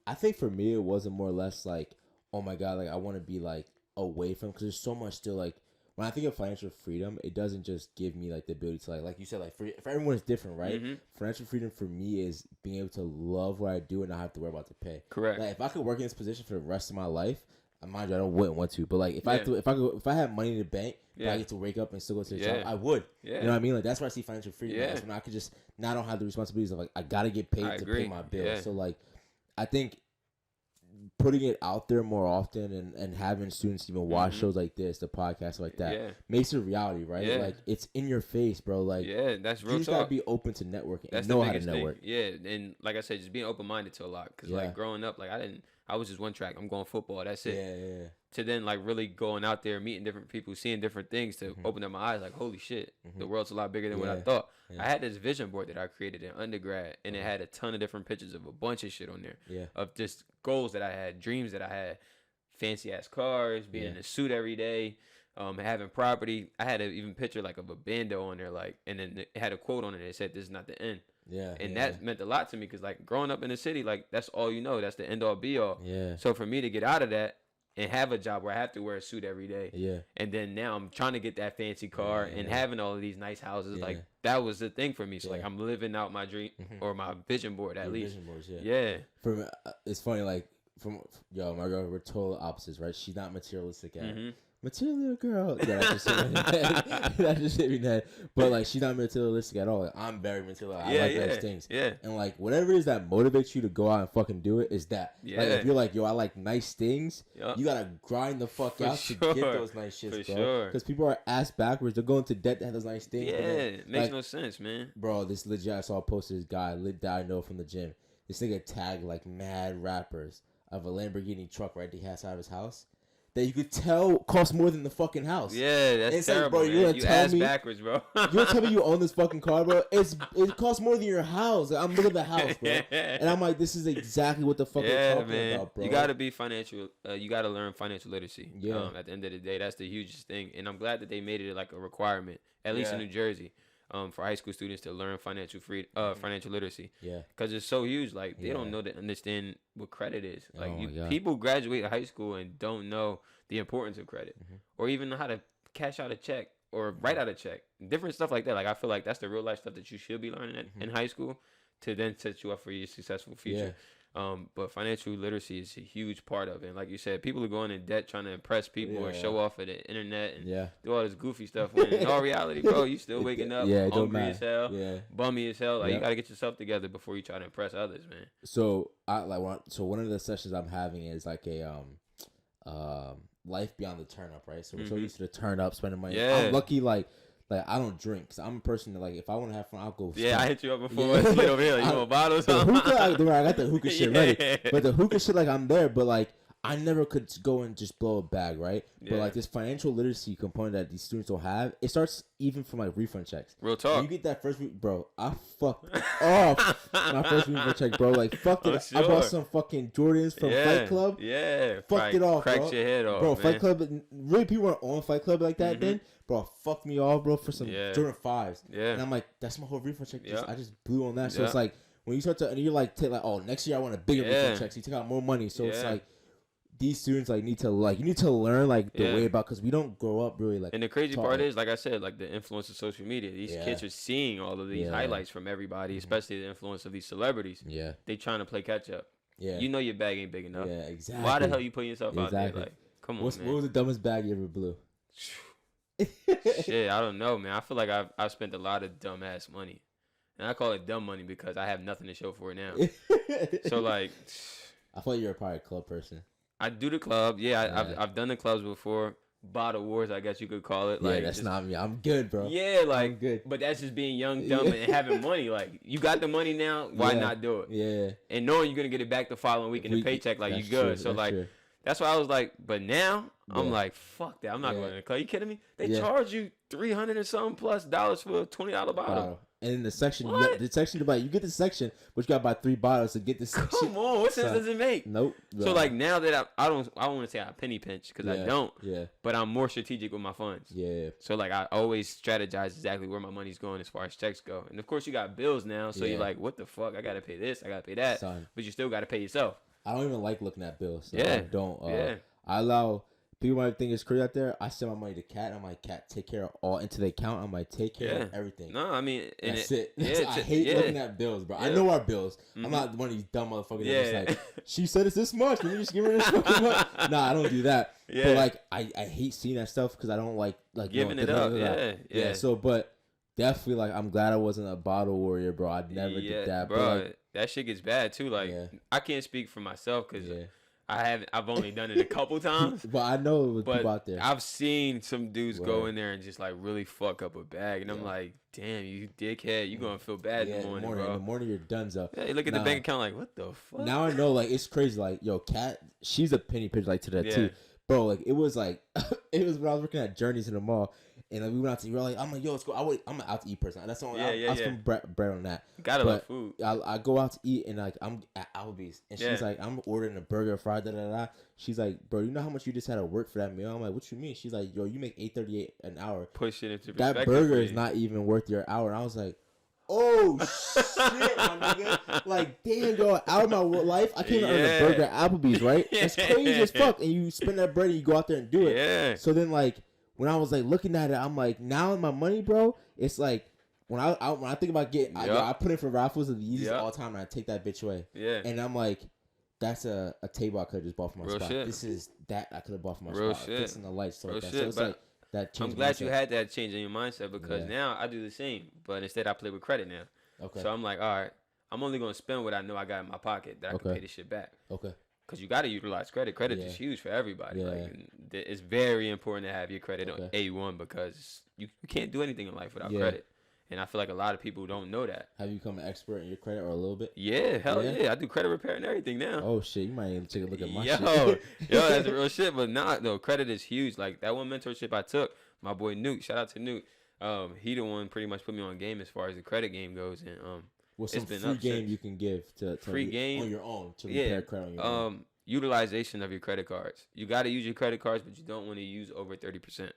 I think for me it wasn't more or less oh my god, I want to be away from, because there's so much still when I think of financial freedom, it doesn't just give me the ability to like you said, for everyone it's different, right? Financial freedom for me is being able to love what I do and not have to worry about the pay. Correct. If I could work in this position for the rest of my life, mind you, I wouldn't want to, but if I had money in the bank, but I get to wake up and still go to the job, I would. You know what I mean? That's where I see financial freedom. That's when I could just now I don't have the responsibilities of I gotta get paid to pay my bills. So I think putting it out there more often and having students even watch shows like this, the podcast like that, makes it a reality, right? It's in your face, bro. That's real. You just gotta be open to networking and know how to network. And like I said, just being open minded to a lot. Because growing up, I was just one track. I'm going football. That's it. To then really going out there, meeting different people, seeing different things, to open up my eyes. Holy shit, the world's a lot bigger than what I thought. I had this vision board that I created in undergrad, and it had a ton of different pictures of a bunch of shit on there. Of just goals that I had, dreams that I had, fancy ass cars, being in a suit every day, having property. I had an even picture of a bando on there, and then it had a quote on it that said, "This is not the end." That meant a lot to me, because growing up in the city, that's all you know. That's the end all be all. So for me to get out of that, and have a job where I have to wear a suit every day. Yeah. And then now I'm trying to get that fancy car and having all of these nice houses. Yeah. Like that was the thing for me. So like I'm living out my dream or my vision board at least. Vision boards, Yeah. For me, it's funny, like my girl, we're total opposites, right? She's not materialistic at material girl. Yeah, that just hit me in the head. That just hit me in the head. But like, she's not materialistic at all. Like, I'm very materialistic. I like those things. Yeah. And like, whatever it is that motivates you to go out and fucking do it is that. Yeah. Like, if you're like, yo, I like nice things, Yep. you gotta grind the fuck out to get those nice shits, For bro. sure. Because people are ass backwards. They're going to debt to have those nice things. Yeah, then, it makes no sense, man. Bro, this legit, I saw a post of this guy that I know from the gym. This nigga tagged like mad rappers of a Lamborghini truck right that he has out of his house that you could tell costs more than the fucking house. Yeah, that's it's terrible, like, bro, man. You ass backwards, bro. You gonna tell me you own this fucking car, bro? It costs more than your house. Like, I'm looking at the house, bro, and I'm like, this is exactly what the fuck they're talking about, bro. You gotta be financial. You gotta learn financial literacy. Yeah. At the end of the day, that's the hugest thing, and I'm glad that they made it like a requirement, at least in New Jersey. For high school students to learn financial literacy. Yeah. Because it's so huge. Like, they don't know to understand what credit is. Like, God. people graduate high school and don't know the importance of credit. Or even know how to cash out a check or write out a check. Different stuff like that. Like, I feel like that's the real life stuff that you should be learning in high school to then set you up for your successful future. But financial literacy is a huge part of it. And like you said, people are going in debt trying to impress people or show off at the internet and do all this goofy stuff. When in all reality, bro, you still waking up hungry as hell, bummy as hell. Like you gotta get yourself together before you try to impress others, man. So one of the sessions I'm having is like a life beyond the turn up, right? So we're so used to the turn up, spending money. I'm lucky, like I don't drink, cause I'm a person that like if I want to have fun, I'll go. Yeah, I hit you up before. Over here, like, you want bottles? I got the hookah shit ready, but the hookah shit, like I'm there, but like I never could go and just blow a bag, right? But like this financial literacy component that these students don't have, it starts even from like refund checks. Real talk. When you get that first week, bro, I fucked off my first refund check, bro. Like fucked it. Sure. I bought some fucking Jordans from Fight Club. Yeah, fucked it off, cracked your head off, bro. man. Fight Club, really, people weren't on Fight Club like that then, bro. Fucked me off, bro, for some Jordan 5s. Yeah, and I'm like, that's my whole refund check. I just blew on that. So it's like when you start to, and you're like, oh, next year I want a bigger refund check. So you take out more money. So it's like, these students like need to learn like the way about, because we don't grow up really like. And the crazy part is, like I said, like the influence of social media. These kids are seeing all of these highlights from everybody, especially the influence of these celebrities. Yeah, they trying to play catch up. Yeah, you know your bag ain't big enough. Yeah, exactly. Why the hell you putting yourself out there? Like, come on, man. What was the dumbest bag you ever blew? Shit, I don't know, man. I feel like I've spent a lot of dumbass money, and I call it dumb money because I have nothing to show for it now. So like, I thought you were probably a club person. I do the club. Yeah, I've done the clubs before. Bottle wars, I guess you could call it. Like, that's not me. I'm good, bro. Yeah, like, I'm good. But that's just being young, dumb, and having money. Like, you got the money now. Why not do it? Yeah. And knowing you're gonna get it back the following week in the paycheck, like you good. So like, that's why I was like. But now I'm like, fuck that. I'm not going to the club. You kidding me? They charge you $300 and something plus dollars for a $20 bottle. And in the section, you get the section, but you got to buy 3 bottles to get this section. Come on, what sense does it make? Nope. So like now that I don't want to say I penny pinch because I don't. Yeah. But I'm more strategic with my funds. Yeah. So like I always strategize exactly where my money's going as far as checks go. And of course you got bills now, so you're like, what the fuck? I got to pay this, I got to pay that. But you still got to pay yourself. I don't even like looking at bills. So I don't. I allow. People might think it's crazy out there. I send my money to Cat. I'm like, Cat, take care of all into the account. I'm like, take care of everything. No, I mean, that's it. I hate looking at bills, bro. I know our bills. I'm not one of these dumb motherfuckers that's like, she said it's this much. Can you just give her this fucking much? Nah, I don't do that. But like, I hate seeing that stuff because I don't like giving it up. Yeah. So, but definitely, like, I'm glad I wasn't a bottle warrior, bro. I never did that, bro. But, like, that shit gets bad too. Like, I can't speak for myself because. I've only done it a couple times. But I know with people out there. I've seen some dudes go in there and just like really fuck up a bag. And I'm like, damn, you dickhead. You going to feel bad in the morning, bro. In the morning, you're donezo. Yeah, you look at the bank account like, what the fuck? Now I know, like, it's crazy. Like, yo, Kat, she's a penny pinch like to that too. Bro, like, it was when I was working at Journeys in the mall. And like, we went out to eat. We were like, I'm like, yo, let's go. I'm an out to eat person. That's the only. I spend bread on that. Gotta love food. I go out to eat and like I'm at Applebee's and she's like, I'm ordering a burger, fried, da da da. She's like, bro, you know how much you just had to work for that meal? I'm like, what you mean? She's like, yo, you make $8.38 an hour. Push it into perspective. That burger is not even worth your hour. And I was like, oh shit, my nigga. Like, damn, yo, out of my life, I can't earn a burger at Applebee's, right? That's crazy as fuck. And you spend that bread and you go out there and do it. Yeah. So then, like, when I was like looking at it, I'm like, now in my money, bro, it's like when I think about getting, I put in for raffles of the Yeezys all the time, and I take that bitch away. Yeah. And I'm like, that's a table I could have just bought for my Real spot. Shit. This is that I could have bought for my Real spot. Shit. Fixing the lights, so, Real like that. Shit, So it's like that. I'm glad you had that change in your mindset because now I do the same, but instead I play with credit now. Okay. So I'm like, all right, I'm only gonna spend what I know I got in my pocket that I can pay this shit back. Okay. Because you got to utilize credit. Credit is huge for everybody. Yeah. Like, it's very important to have your credit on A1 because you can't do anything in life without credit. And I feel like a lot of people don't know that. Have you become an expert in your credit or a little bit? Yeah, hell yeah. I do credit repair and everything now. Oh, shit. You might even take a look at my shit. Yo, that's real shit. But no, credit is huge. Like, that one mentorship I took, my boy Newt, shout out to Newt. He the one pretty much put me on game as far as the credit game goes. And what's some free game you can give to free game on your own to repair credit on your own? Utilization of your credit cards. You got to use your credit cards, but you don't want to use over 30%.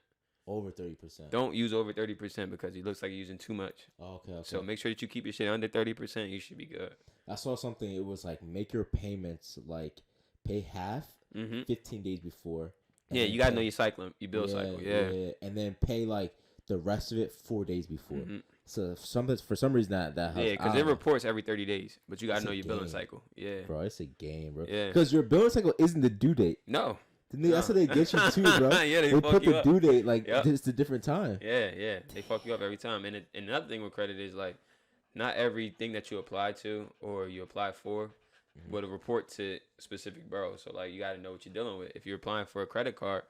Over 30%. Don't use over 30% because it looks like you're using too much. Okay. So make sure that you keep your shit under 30%. You should be good. I saw something. It was like make your payments like pay half 15 days before. Yeah, you got to know your cycle, your bill cycle. Yeah. And then pay like the rest of it 4 days before. So for some reason that helps. Yeah, because it reports every 30 days, but you got to know your billing cycle. Yeah. Bro, it's a game, bro. Yeah. Because your billing cycle isn't the due date. No. That's how they get you too, bro. Yeah, they put the due date like it's a different time. Yeah, they fuck you up every time. And another thing with credit is like, not everything that you apply to or you apply for will report to specific bureaus. So like, you got to know what you're dealing with. If you're applying for a credit card,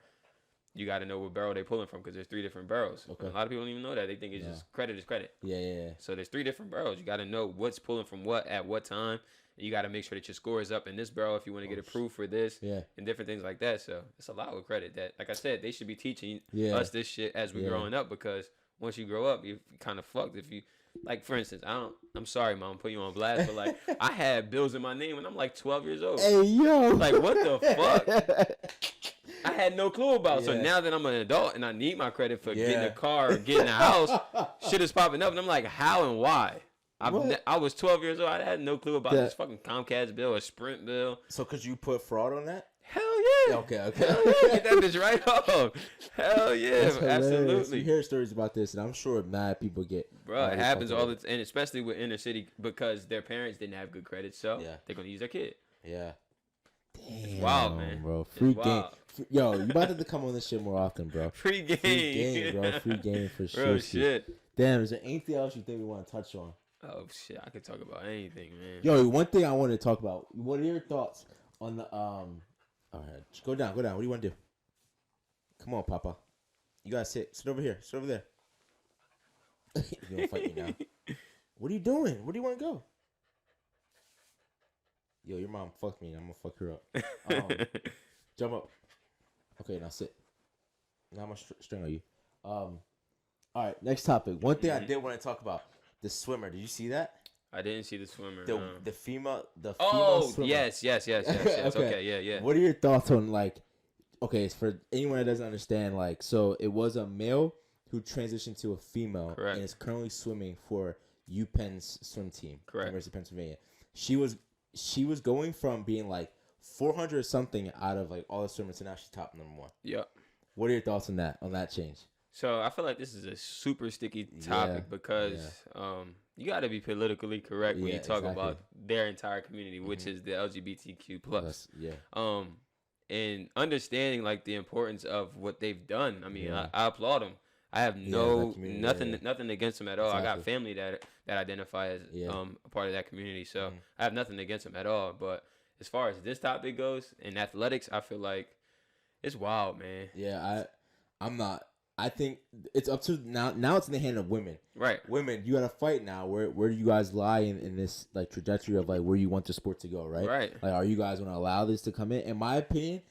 you got to know what bureau they're pulling from because there's 3 different bureaus. Okay. A lot of people don't even know that. They think it's just credit is credit. Yeah. So there's 3 different bureaus. You got to know what's pulling from what at what time. You got to make sure that your score is up in this bureau if you want to get approved for this and different things like that. So it's a lot with credit that, like I said, they should be teaching us this shit as we're growing up because once you grow up, you're kind of fucked. If you, like, for instance, I'm sorry, Mom, I'm putting you on blast, but like, I had bills in my name when I'm like 12 years old. Hey, yo. Like, what the fuck? I had no clue about. So now that I'm an adult and I need my credit for getting a car or getting a house, shit is popping up. And I'm like, how and why? I was 12 years old. I had no clue about this fucking Comcast bill or Sprint bill. So could you put fraud on that? Hell yeah. Okay. Hell yeah. Get that bitch right off. Hell yeah. Absolutely. You hear stories about this, and I'm sure mad people get. Bro, it happens all the time, and especially with inner city because their parents didn't have good credit, so they're gonna use their kid. Yeah. Damn, it's wild, man. Bro, free game. Yo, you about to come on this shit more often, bro. Free game. Free game, bro. Free game for sure. Real shit. Damn, is there anything else you think we want to touch on? Oh shit, I could talk about anything, man. Yo, one thing I want to talk about. What are your thoughts on the All right, go down. What do you want to do? Come on, Papa. You gotta sit over here. Sit over there. You gonna fight me now? What are you doing? Where do you want to go? Yo, your mom fucked me. I'm gonna fuck her up. Jump up. Okay, now sit. Now how much string are you? All right, next topic. One thing I did want to talk about. The swimmer. Did you see that? I didn't see the swimmer. The female. Swimmer. Yes. Okay, yeah. What are your thoughts on like? Okay, it's for anyone that doesn't understand. Like, so it was a male who transitioned to a female, and is currently swimming for UPenn's swim team, University of Pennsylvania. She was going from being like 400 or something out of like all the swimmers, and now she's top number 1. Yep. What are your thoughts on that change? So I feel like this is a super sticky topic because you got to be politically correct when you talk about their entire community, which is the LGBTQ plus. And understanding like the importance of what they've done. I mean, I applaud them. I have nothing against them at all. Exactly. I got family that identify as a part of that community, so I have nothing against them at all. But as far as this topic goes in athletics, I feel like it's wild, man. Yeah, I'm not. I think it's up to now. It's in the hand of women. Right. Women, you got to fight now. Where do you guys lie in this like trajectory of like where you want the sport to go? Right. Right. Like, are you guys going to allow this to come in? In my opinion,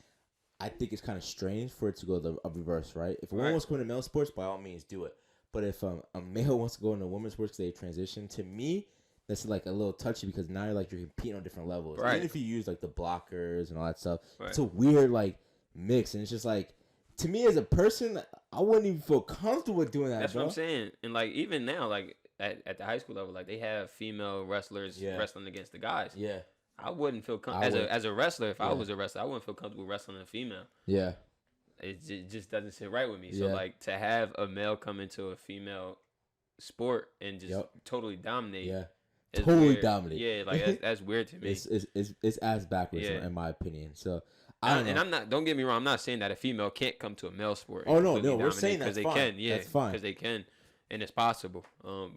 I think it's kind of strange for it to go the reverse. Right. If a woman wants to go into male sports, by all means, do it. But if a male wants to go into women's sports because they transition, to me, that's like a little touchy because now you're competing on different levels. Right. Even if you use like the blockers and all that stuff, it's a weird like mix, and it's just like. To me as a person, I wouldn't even feel comfortable doing that. That's what I'm saying. And like even now, like at the high school level, like they have female wrestlers wrestling against the guys. Yeah. I wouldn't feel as a wrestler. If I was a wrestler, I wouldn't feel comfortable wrestling a female. Yeah. It just doesn't sit right with me. So like to have a male come into a female sport and just totally dominate. Yeah. Totally weird. dominate. Yeah, like that's weird to me. It's ass backwards in my opinion. So I'm not. Don't get me wrong. I'm not saying that a female can't come to a male sport. Oh no, we're saying that's fine. Can. Yeah, that's fine because they can, and it's possible.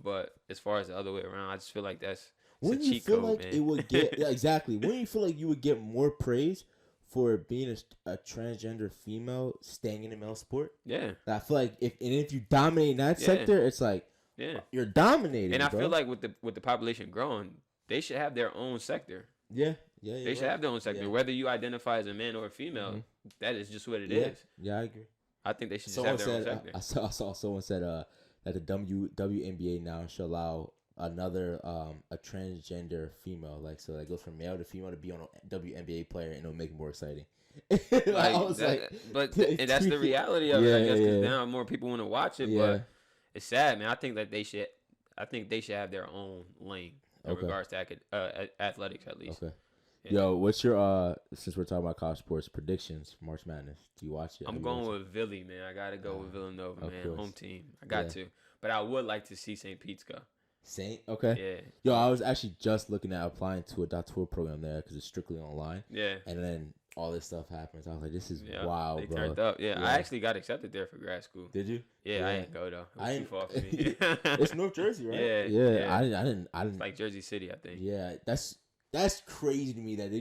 But as far as the other way around, I just feel like that's when a you cheat feel code, like man. it would get exactly when you feel like you would get more praise for being a transgender female staying in a male sport. Yeah, I feel like if you dominate in that sector, it's like you're dominating. And I feel like with the population growing, they should have their own sector. Yeah. They should have their own sector. Whether you identify as a man or a female, that is just what it is. Yeah, I agree. I think they should just have their own sector. I saw someone said that the WNBA now should allow another a transgender female, like so that goes from male to female to be on a WNBA player, and it'll make it more exciting. But that's the reality of it, I guess, because now more people want to watch it. But it's sad, man. I think they should have their own lane in regards to athletics, at least. Okay. Yeah. Yo, what's your since we're talking about college sports predictions for March Madness? Do you watch it? I'm going with Villy, man. I gotta go with Villanova, man. Home team. I got to. But I would like to see St. Pete's go. Saint? Okay. Yeah. Yo, I was actually just looking at applying to a doctoral program there because it's strictly online. Yeah. And then all this stuff happens. I was like, this is wild, they bro. turned up. Yeah, I actually got accepted there for grad school. Did you? Yeah, I didn't go though. It was too far for me. It's North Jersey, right? Yeah. I didn't. It's like Jersey City, I think. Yeah, that's crazy to me that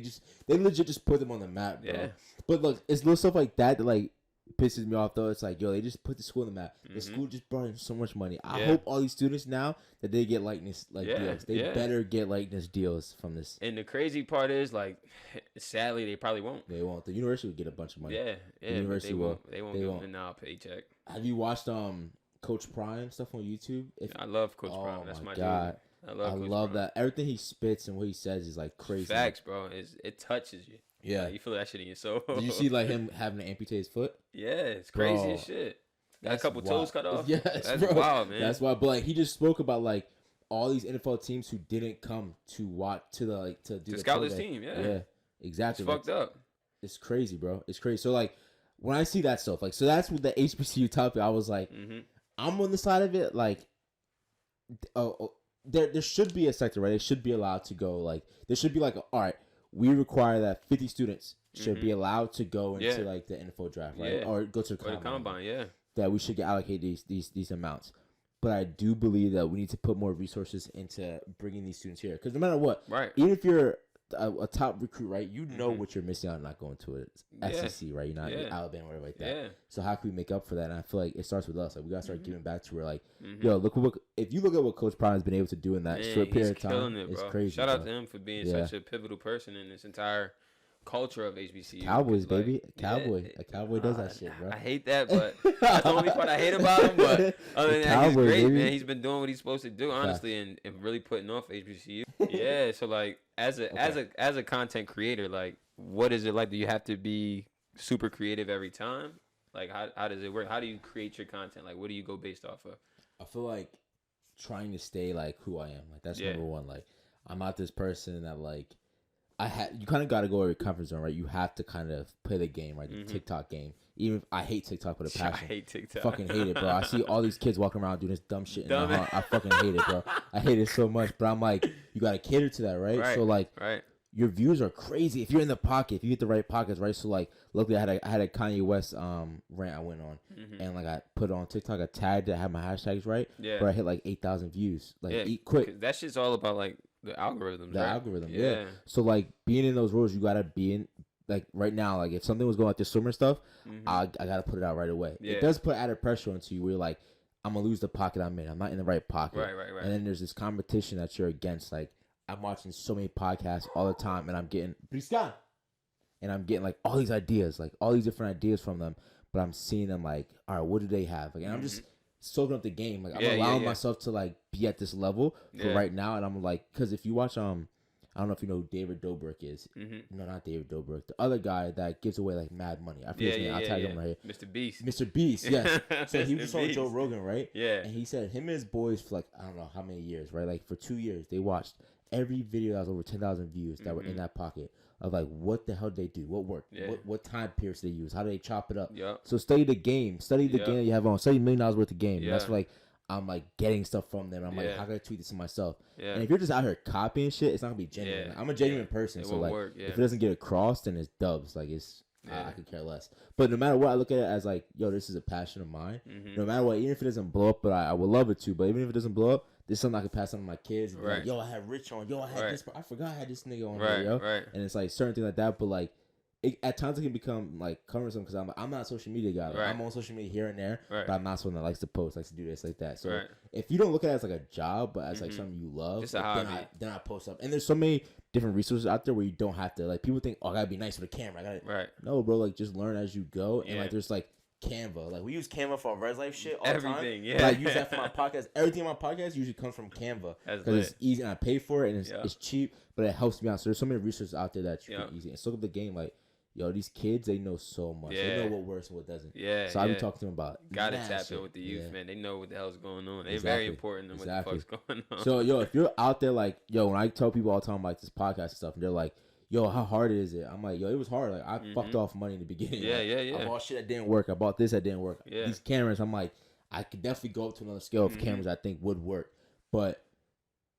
they legit just put them on the map, bro. Yeah. But look, it's little stuff like that like pisses me off though. It's like, yo, they just put the school on the map. The school just brought in so much money. I hope all these students now that they get likeness deals. They better get likeness deals from this. And the crazy part is, like, sadly, they probably won't. They won't. The university will get a bunch of money. Yeah. The university they won't give them a now paycheck. Have you watched Coach Prime stuff on YouTube? I love Coach Prime. That's my God. dude. I love that. Everything he spits and what he says is like crazy. Facts, bro. It touches you. Yeah. Like, you feel that shit in your soul. Did you see like him having to amputate his foot? Yeah, it's crazy as shit. Got a couple toes cut off. Yes, that's bro. wild, man. That's wild. But like he just spoke about like all these NFL teams who didn't come to watch to scout this team. Yeah, exactly. It's fucked up. It's crazy, bro. It's crazy. So like when I see that stuff, like so that's with the HBCU topic. I was like, I'm on the side of it. Like, there should be a sector, right? They should be allowed to go. Like there should be like, all right, we require that 50 students should be allowed to go into like the NFL draft, right? Or go to the combine. That we should get allocated these amounts. But I do believe that we need to put more resources into bringing these students here. Because no matter what, right? Even if you're a top recruit, right? You know what you're missing out on not going to it. SEC, right? You're not in Alabama or whatever like that. Yeah. So how can we make up for that? And I feel like it starts with us. Like we gotta start giving back to where like, yo, if you look at what Coach Prime has been able to do in that short period of time, it's crazy. Shout out to him for being such a pivotal person in this entire culture of HBCU. Cowboys, baby. A cowboy does that shit, bro. I hate that, but that's the only part I hate about him. But other than that, he's great, baby. Man. He's been doing what he's supposed to do, honestly, and really putting off HBCU. Yeah, so like as a content creator, like what is it like? Do you have to be super creative every time? Like how does it work? How do you create your content? Like what do you go based off of? I feel like trying to stay like who I am. Like that's number one. Like I'm not this person that like you kind of got to go over your comfort zone, right? You have to kind of play the game, right? The TikTok game. Even if I hate TikTok with a passion. I hate TikTok. Fucking hate it, bro. I see all these kids walking around doing this dumb shit in my heart. I fucking hate it, bro. I hate it so much. But I'm like, you got to cater to that, right? So like, your views are crazy if you're in the pocket, if you get the right pockets, right? So like, luckily I had a Kanye West rant I went on, and like I put it on TikTok. I tagged it, I had my hashtags right, but I hit like 8,000 views, like quick. That shit's all about like the algorithms. The algorithm, yeah. So like being in those roles, you gotta be in. Like right now, like if something was going like this swimmer stuff, I gotta put it out right away. It does put added pressure onto you. Where you're like, I'm gonna lose the pocket I'm in. I'm not in the right pocket. Right. And then there's this competition that you're against. Like I'm watching so many podcasts all the time, and I'm getting like all these ideas, like all these different ideas from them. But I'm seeing them like, all right, what do they have? Like, and I'm just soaking up the game. Like I'm allowing myself to like be at this level for right now. And I'm like, because if you watch I I don't know if you know who David Dobrik is. No, not David Dobrik. The other guy that gives away like mad money. I forget his name. I'll tag him right here. Mr. Beast. Mr. Beast, yes. So he was on Joe Rogan, right? Yeah. And he said him and his boys for like, I don't know how many years, right? Like for 2 years, they watched every video that was over 10,000 views that were in that pocket of like, what the hell did they do? What worked? Yeah. What time periods did they use? How do they chop it up? Yep. So study the game. Study the game that you have on. Study $1 million worth of game. Yeah. That's like, I'm like getting stuff from them. I'm like, how can I tweet this to myself? Yeah. And if you're just out here copying shit, it's not gonna be genuine. I'm a genuine person, so like, if it doesn't get across, then it's dubs. Like it's, I could care less. But no matter what, I look at it as like, yo, this is a passion of mine. No matter what, even if it doesn't blow up, but I would love it to. But even if it doesn't blow up, this is something I can pass on to my kids. And be like, yo, I had Rich on. Yo, I had this. I forgot I had this nigga on there, yo. And it's like certain things like that. But like, at times it can become like cumbersome because I'm not a social media guy. Like, I'm on social media here and there, but I'm not someone that likes to post, likes to do this, like that. So if you don't look at it as like a job, but as like something you love, like, then I post up. And there's so many different resources out there where you don't have to, like, people think, oh, I gotta be nice with a camera. I gotta, no, bro, like just learn as you go. And like there's like Canva. Like we use Canva for our Res Life shit all the time. But I use that for my podcast. Everything in my podcast usually comes from Canva because it's easy and I pay for it and it's cheap, but it helps me out. So there's so many resources out there that's really easy. And so up the game, like, yo, these kids, they know so much. They know what works and what doesn't. So I be talking to them about gotta tap in with the youth, man. They know what the hell's going on. They're very important in what the fuck's going on. So, yo, if you're out there, like, yo, when I tell people all the time, like, this podcast and stuff, and they're like, yo, how hard is it? I'm like, yo, it was hard. Like, I fucked off money in the beginning. I bought shit that didn't work. I bought this that didn't work. These cameras, I'm like, I could definitely go up to another scale of cameras I think would work. But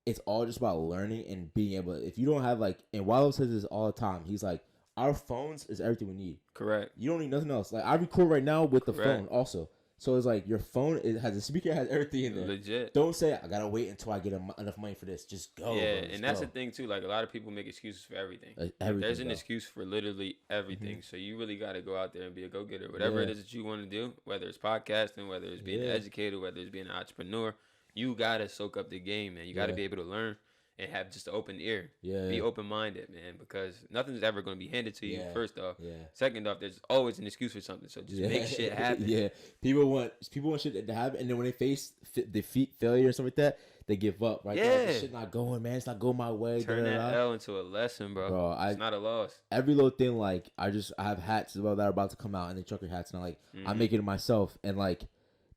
it's all just about learning and being able, if you don't have, like, and Wallow says this all the time, he's like, our phones is everything we need. Correct. You don't need nothing else. Like I record right now with the phone also. So it's like your phone, it has a speaker, it has everything in there. Legit. Don't say I gotta wait until I get enough money for this. Just go. Yeah, and that's the thing too. Like a lot of people make excuses for everything. There's an excuse for literally everything. So you really gotta go out there and be a go getter. Whatever it is that you want to do, whether it's podcasting, whether it's being an educator, whether it's being an entrepreneur, you gotta soak up the game, man. You gotta be able to learn. And have just an open ear. Be open-minded, man, because nothing's ever going to be handed to you, first off. Second off, there's always an excuse for something, so just make shit happen. People want shit to happen, and then when they face defeat, failure, and stuff like that, they give up, right? This shit not going, man. It's not going my way. Turn that L into a lesson, bro. It's not a loss. Every little thing, like, I have hats that are about to come out, and they trucker hats, and I'm making it myself, and, like,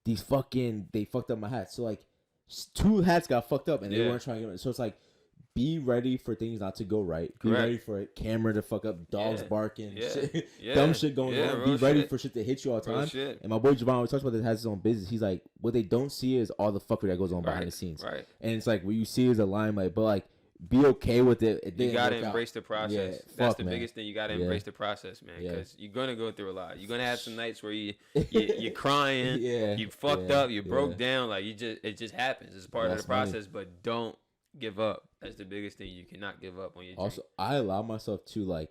they fucked up my hats. So, like, 2 hats got fucked up, and they weren't trying to get it. So it's like, be ready for things not to go right. Be ready for a camera to fuck up, dogs barking, shit, dumb shit going on. Be ready for shit to hit you all the time. And my boy Javon always talks about this, has his own business. He's like, what they don't see is all the fuckery that goes on behind the scenes. And it's like, what you see is a limelight, but like, be okay with it. You gotta embrace the process. That's the biggest thing. You gotta embrace the process, man. Because you're gonna go through a lot. You're gonna have some nights where you're crying, you fucked up, you broke down. Like it just happens. It's part of the process. But don't give up. That's the biggest thing. You cannot give up on your dream. Also, I allow myself to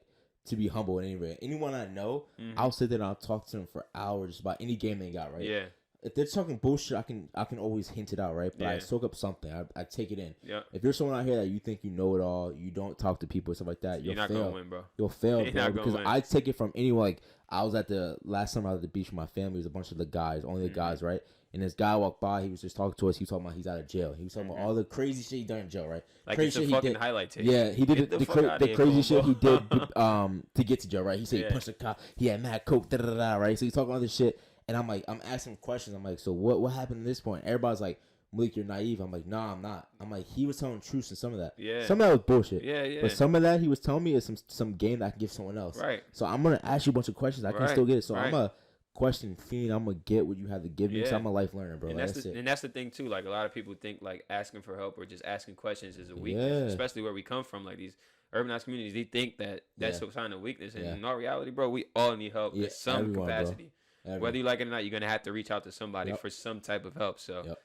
be humble in any way. Anyone I know, I'll sit there and I'll talk to them for hours just about any game they got, right? If they're talking bullshit, I can always hint it out, right? But I soak up something. I take it in. If you're someone out here that you think you know it all, you don't talk to people and stuff like that, you're not gonna win, bro. You'll fail, bro. Because I take it from anyone. Like I was at the last summer I was at the beach with my family. It was a bunch of the guys, only the guys, right? And this guy walked by. He was just talking to us. He was talking about he's out of jail. He was talking about all the crazy shit he done in jail, right? Like crazy it's a fucking highlight tape. Yeah, he did the crazy shit he did to get to jail, right? He said he punched a cop. He had mad coke, right? So he's talking all this shit. And I'm like, I'm asking questions. I'm like, so what happened at this point? Everybody's like, Malik, you're naive. I'm like, nah, I'm not. I'm like, he was telling truths in some of that. Some of that was bullshit. But some of that he was telling me is some game that I can give someone else. So I'm gonna ask you a bunch of questions. I can still get it. So I'm a question fiend. I'm gonna get what you have to give me. Because I'm a life learner, bro. And that's the thing too. Like a lot of people think like asking for help or just asking questions is a weakness, especially where we come from. Like these urbanized communities, they think that that's a sign of weakness. And in our reality, bro, we all need help in some capacity. Bro. Whether you like it or not, you're gonna have to reach out to somebody for some type of help. So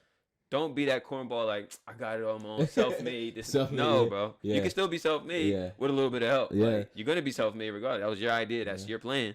don't be that cornball like I got it on my own, self-made. No, bro. You can still be self-made with a little bit of help. Like, you're gonna be self-made regardless. That was your idea. That's your plan.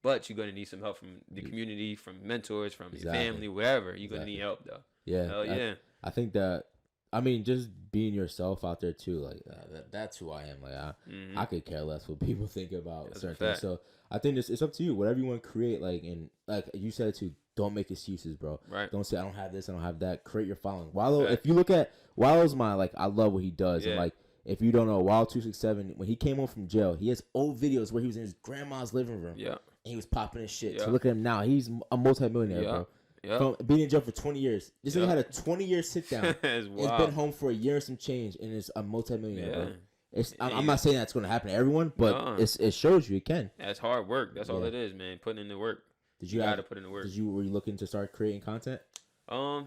But you're gonna need some help from the community, from mentors, from your family, wherever. You're gonna need help though. I think that. I mean, just being yourself out there too, like that's who I am. Like I could care less what people think about certain things. So I think it's up to you. Whatever you want to create, like and like you said too. Don't make excuses, bro. Don't say I don't have this, I don't have that. Create your following. Wallow. If you look at Wallow's mind, like I love what he does, and like if you don't know, Wild 267, when he came home from jail, he has old videos where he was in his grandma's living room. Yeah. And he was popping his shit. Yeah. So look at him now. He's a multimillionaire, bro. Yeah. From being in jail for 20 years. This nigga had a 20-year sit down. It's been home for a year and some change, and is a multimillionaire, bro. I'm not saying that's going to happen to everyone, but it shows you it can. That's hard work. That's all it is, man. Putting in the work. You got to put in the work. Were you looking to start creating content? I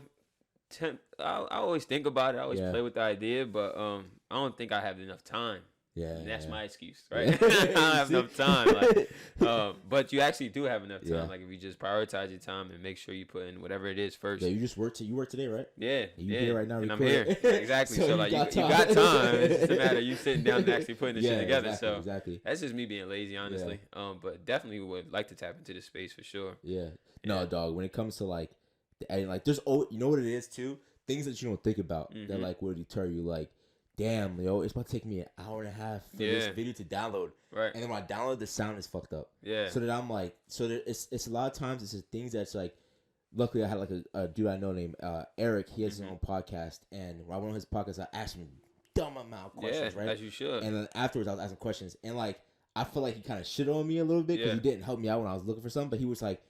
always think about it. I always play with the idea, but I don't think I have enough time. Yeah, and that's my excuse, right? I don't have enough time. But you actually do have enough time. Yeah. Like if you just prioritize your time and make sure you put in whatever it is first. Yeah, you just work. You work today, right? Yeah, you here right now, and I'm here. Exactly. So like you got time. It's just a matter of you sitting down and actually putting the shit together. Exactly, so that's just me being lazy, honestly. Yeah. But definitely would like to tap into this space for sure. Yeah. No, dog. When it comes to like the editing, like there's you know what it is too. Things that you don't think about that like will deter you, like. Damn, yo, it's about to take me an hour and a half for this video to download. Right. And then when I download, the sound is fucked up. Yeah. So that I'm like, it's a lot of times it's just things that's like, luckily I had like a dude I know named Eric. He has his own podcast. And when I went on his podcast, I asked him dumb amount of questions, right? As you should. And then afterwards, I was asking questions. And like, I feel like he kind of shit on me a little bit because he didn't help me out when I was looking for something. But he was like,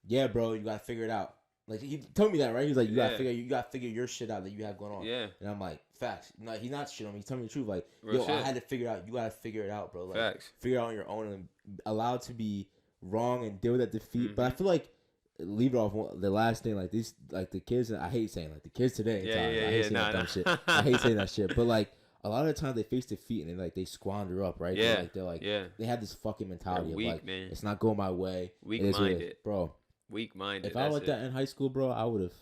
yeah, bro, you got to figure it out. Like he told me that, right? He's like, you gotta figure your shit out that you have going on. Yeah. And I'm like, facts. No, he's not shit on me. He's telling me the truth. Like, real shit. I had to figure it out. You gotta figure it out, bro. Like, facts. Figure it out on your own and allowed to be wrong and deal with that defeat. But I feel like leave it off the last thing, like these, like the kids. I hate saying like the kids today. I hate saying that dumb shit. I hate saying that shit. But like a lot of the time they face defeat and they squander up, right? They're like they have this fucking mentality of like, man. It's not going my way. Weak-minded, bro. Weak-minded. If I was that in high school, bro, I would have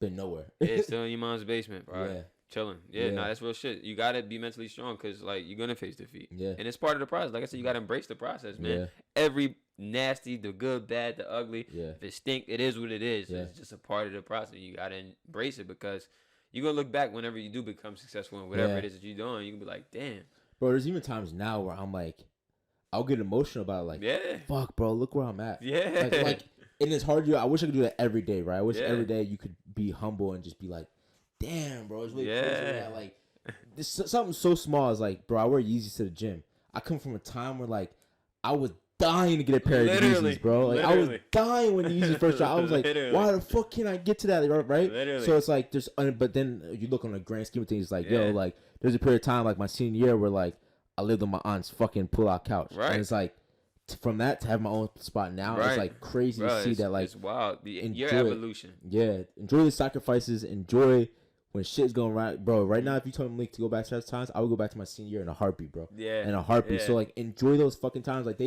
been nowhere. Still in your mom's basement, bro. Yeah. Chilling. Nah, that's real shit. You gotta be mentally strong because like you're gonna face defeat. Yeah. And it's part of the process. Like I said, you gotta embrace the process, man. Yeah. Every nasty, the good, bad, the ugly. Yeah. If it stink, it is what it is. Yeah. It's just a part of the process. You gotta embrace it because you're gonna look back whenever you do become successful in whatever it is that you're doing. You can be like, damn. Bro, there's even times now where I'm like, I'll get emotional about it. Like, fuck, bro, look where I'm at. Yeah. Like and it's hard to do. I wish I could do that every day, right? I wish every day you could be humble and just be like, damn, bro, it's really crazy. Man. Like, this something so small as like, bro, I wear Yeezys to the gym. I come from a time where like I was dying to get a pair of Yeezys, bro. Like I was dying when the Yeezys first dropped. I was like, why the fuck can't I get to that, right? Literally. So it's like there's, but then you look on the grand scheme of things, like yo, like there's a period of time like my senior year where like I lived on my aunt's fucking pull-out couch, right? And it's like. From that to have my own spot now, it's like crazy to see that. Like it's wild. Your evolution. Enjoy the sacrifices. Enjoy when shit's going right, bro. Right now, if you told me Malik to go back to those times, I would go back to my senior year in a heartbeat, bro. Yeah, in a heartbeat. So like, enjoy those fucking times. Like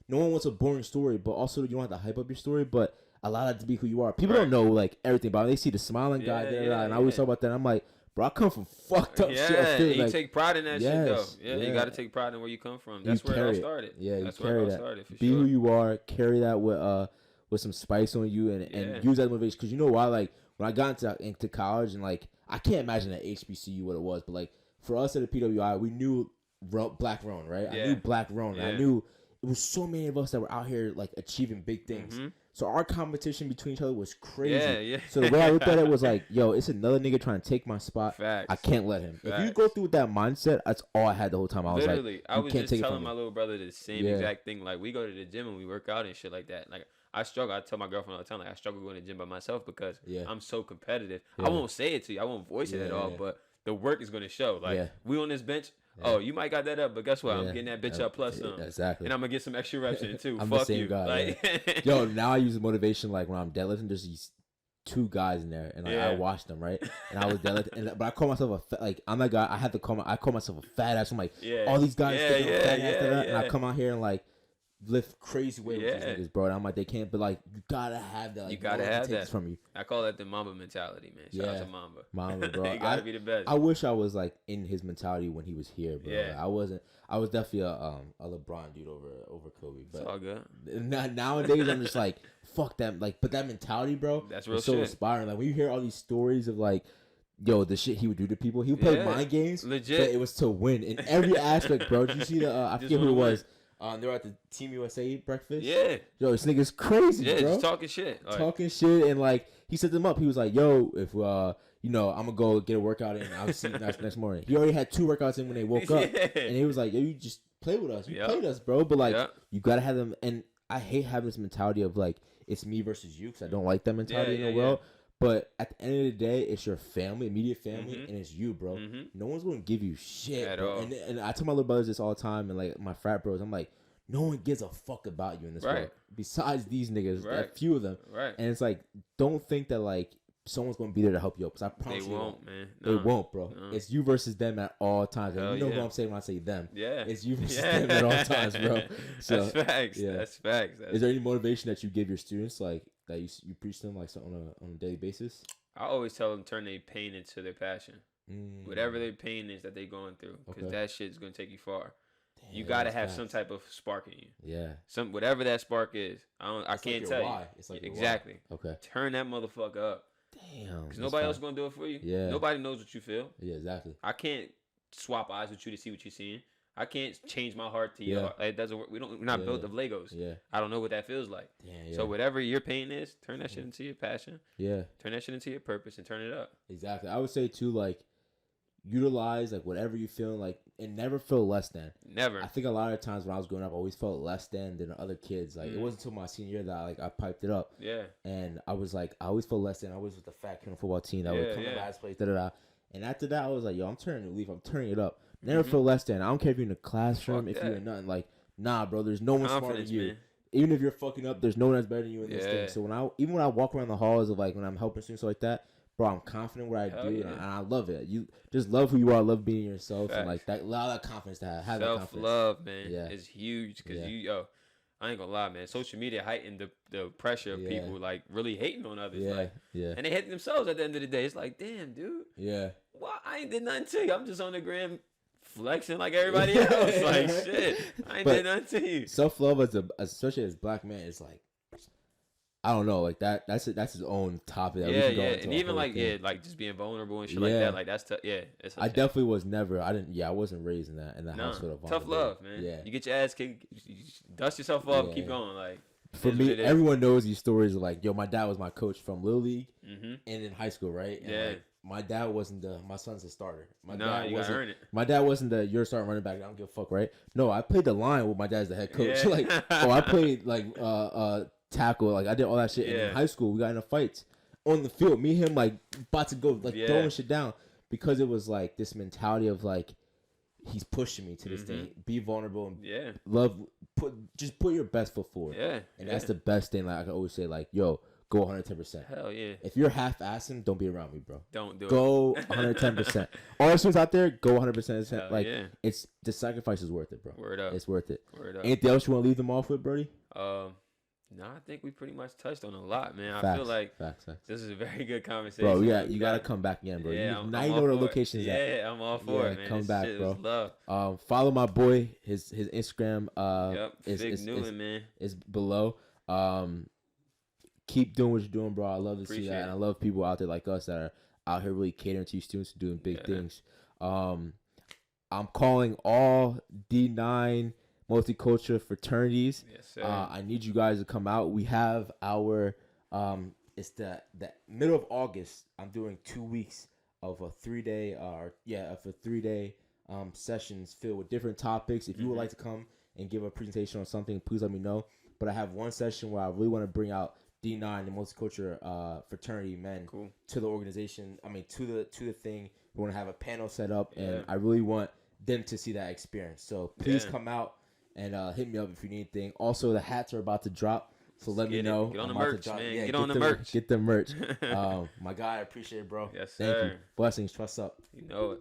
no one wants a boring story, but also you don't have to hype up your story, but allow that to be who you are. People don't know like everything about it. They see the smiling guy there, and I always talk about that. I'm like. Bro, I come from fucked up shit. And you take pride in that shit, though. Yeah, you got to take pride in where you come from. That's where it all started. Yeah, that's where it all started, for sure. Be who you are. Carry that with some spice on you and use that motivation. Because you know why? Like, when I got into college and, like, I can't imagine at HBCU what it was. But, like, for us at the PWI, we knew Black Rowan, right? Yeah. I knew Black Rowan. Yeah. I knew it was so many of us that were out here, like, achieving big things. Mm-hmm. So our competition between each other was crazy. Yeah. So the way I looked at it was like, yo, it's another nigga trying to take my spot. Facts. I can't let him. Facts. If you go through with that mindset, that's all I had the whole time. I was like, I was just telling my little brother the same exact thing. Like, we go to the gym and we work out and shit like that. Like, I struggle. I tell my girlfriend all the time, like, I struggle going to the gym by myself because I'm so competitive. Yeah. I won't say it to you. I won't voice it at all, but the work is going to show. Like, we on this bench. Yeah. Oh, you might got that up, but guess what? I'm getting that bitch up plus some. Exactly. And I'm going to get some extra reps in too. I'm Fuck the same you. Guy, like, yo, now I use motivation like when I'm deadlifting, there's these two guys in there and like, I watched them, right? And I was deadlifting, but I call myself I'm that guy. I call myself a fat ass. I'm like, all these guys fat ass, and I come out here and like lift crazy weight with these niggas, bro. And I'm like, they can't, but like, you gotta have that. Like, you gotta have that from you. I call that the Mamba mentality, man. Shout out to Mamba. Mamba, bro. You gotta be the best. I wish I was like in his mentality when he was here, bro. Yeah. Like, I wasn't. I was definitely a LeBron dude over Kobe. But it's all good. Nowadays, I'm just like, fuck that. Like, but that mentality, bro. That's real. So inspiring. Like when you hear all these stories of like. Yo, the shit he would do to people. He would play mind games. Legit. But it was to win in every aspect, bro. Did you see the? I forget who it was. They were at the Team USA breakfast. Yeah. Yo, this nigga's crazy, bro. Yeah, just talking shit. Talking shit, and like he set them up. He was like, "Yo, if I'm gonna go get a workout in. I'll see you next morning. He already had 2 workouts in when they woke up, and he was like, "Yo, you just play with us. You played us, bro." But like, you gotta have them. And I hate having this mentality of like it's me versus you because I don't like that mentality in the world. But at the end of the day, it's your family, immediate family, and it's you, bro. No one's gonna give you shit at all. And I tell my little brothers this all the time, and like my frat bros, I'm like, no one gives a fuck about you in this world besides these niggas, a few of them. And it's like, don't think that like someone's gonna be there to help you up. Because I promise they won't, man. No, they won't, bro. No. It's you versus them at all times. And you know what I'm saying when I say them. Yeah, it's you versus them at all times, bro. So, that's facts. Yeah. That's facts. Is there any motivation that you give your students, like that you preach them, like on a daily basis? I always tell them turn their pain into their passion. Whatever their pain is that they're going through, because that shit is gonna take you far. Damn, you gotta have some type of spark in you. Yeah. Whatever that spark is. I can't tell you. It's like exactly. Why. Okay. Turn that motherfucker up. Damn. Because nobody else is gonna do it for you. Yeah. Nobody knows what you feel. Yeah, exactly. I can't swap eyes with you to see what you're seeing. I can't change my heart to your heart. It doesn't work. We're not built of Legos. Yeah. I don't know what that feels like. Damn, so whatever your pain is, turn that shit into your passion. Yeah. Turn that shit into your purpose and turn it up. Exactly. I would say too, like, utilize like whatever you feel like, and never feel less than. Never. I think a lot of times when I was growing up, I always felt less than other kids. Like it wasn't until my senior year that I piped it up. Yeah. And I was like, I always felt less than. I was with the fat kid on the football team that would come to last place. And after that, I was like, yo, I'm turning the leaf. I'm turning it up. Never feel less than. I don't care if you're in the classroom, if you're in nothing. Like, nah, bro. There's no one smarter than you. Man. Even if you're fucking up, there's no one that's better than you in this thing. So when I walk around the halls of like when I'm helping students like that. Bro, I'm confident what I do, and I love it. You just love who you are, love being yourself, and like that. Allow that confidence to have self-love, man. Yeah. Is huge because I ain't gonna lie, man. Social media heightened the pressure of people like really hating on others, and they hate themselves at the end of the day. It's like, damn, dude. Yeah. Well, I ain't did nothing to you. I'm just on the gram flexing like everybody else. Like shit, I ain't did nothing to you. Self-love especially as black man, is like. I don't know, like that's his own topic. That we can go into and even like like just being vulnerable and shit like that. Like that's I definitely was never. I wasn't raised in that household of tough love, man. Yeah, you get your ass kicked, you dust yourself off, keep going. Like for me, everyone knows these stories of like, yo, my dad was my coach from Little League and in high school, right? And like, my dad wasn't my son's a starter. My dad wasn't you're a starting running back. I don't give a fuck, right? No, I played the line with my dad's the head coach. Like, I played like tackle, like I did all that shit in high school. We got into fights on the field, me and him like about to go like throwing shit down, because it was like this mentality of like he's pushing me to this thing, be vulnerable and put your best foot forward, and that's the best thing. Like I can always say, like, yo, go 110%. Hell yeah. If you're half-assing, don't be around me, bro. Don't do go it. Go 110%. All the students out there, go 100%. Like it's the sacrifice is worth it, bro. Word up. It's worth it. Word up. Anything else you want to leave them off with, Brody? No, I think we pretty much touched on a lot, man. I feel like this is a very good conversation. Bro, you gotta come back again, bro. Yeah, now you know where the location is at. Yeah, I'm all for it, man. Come back, bro. Love. Follow my boy. His Instagram is below. Keep doing what you're doing, bro. I love to see that, and I love people out there like us that are out here really catering to you students doing big things. I'm calling all D9 multicultural fraternities. Yes, sir. I need you guys to come out. We have our it's the middle of August. I'm doing 2 weeks of a 3-day sessions filled with different topics. If you would like to come and give a presentation on something, please let me know. But I have one session where I really want to bring out D9, the multicultural fraternity men, to the organization. I mean, to the thing. We want to have a panel set up, and I really want them to see that experience. So please come out. And hit me up if you need anything. Also, the hats are about to drop, so let me know. Get on the merch, man. Get on the merch. Get the merch. My guy, I appreciate it, bro. Yes, sir. Thank you. Blessings. Trust up. You know it.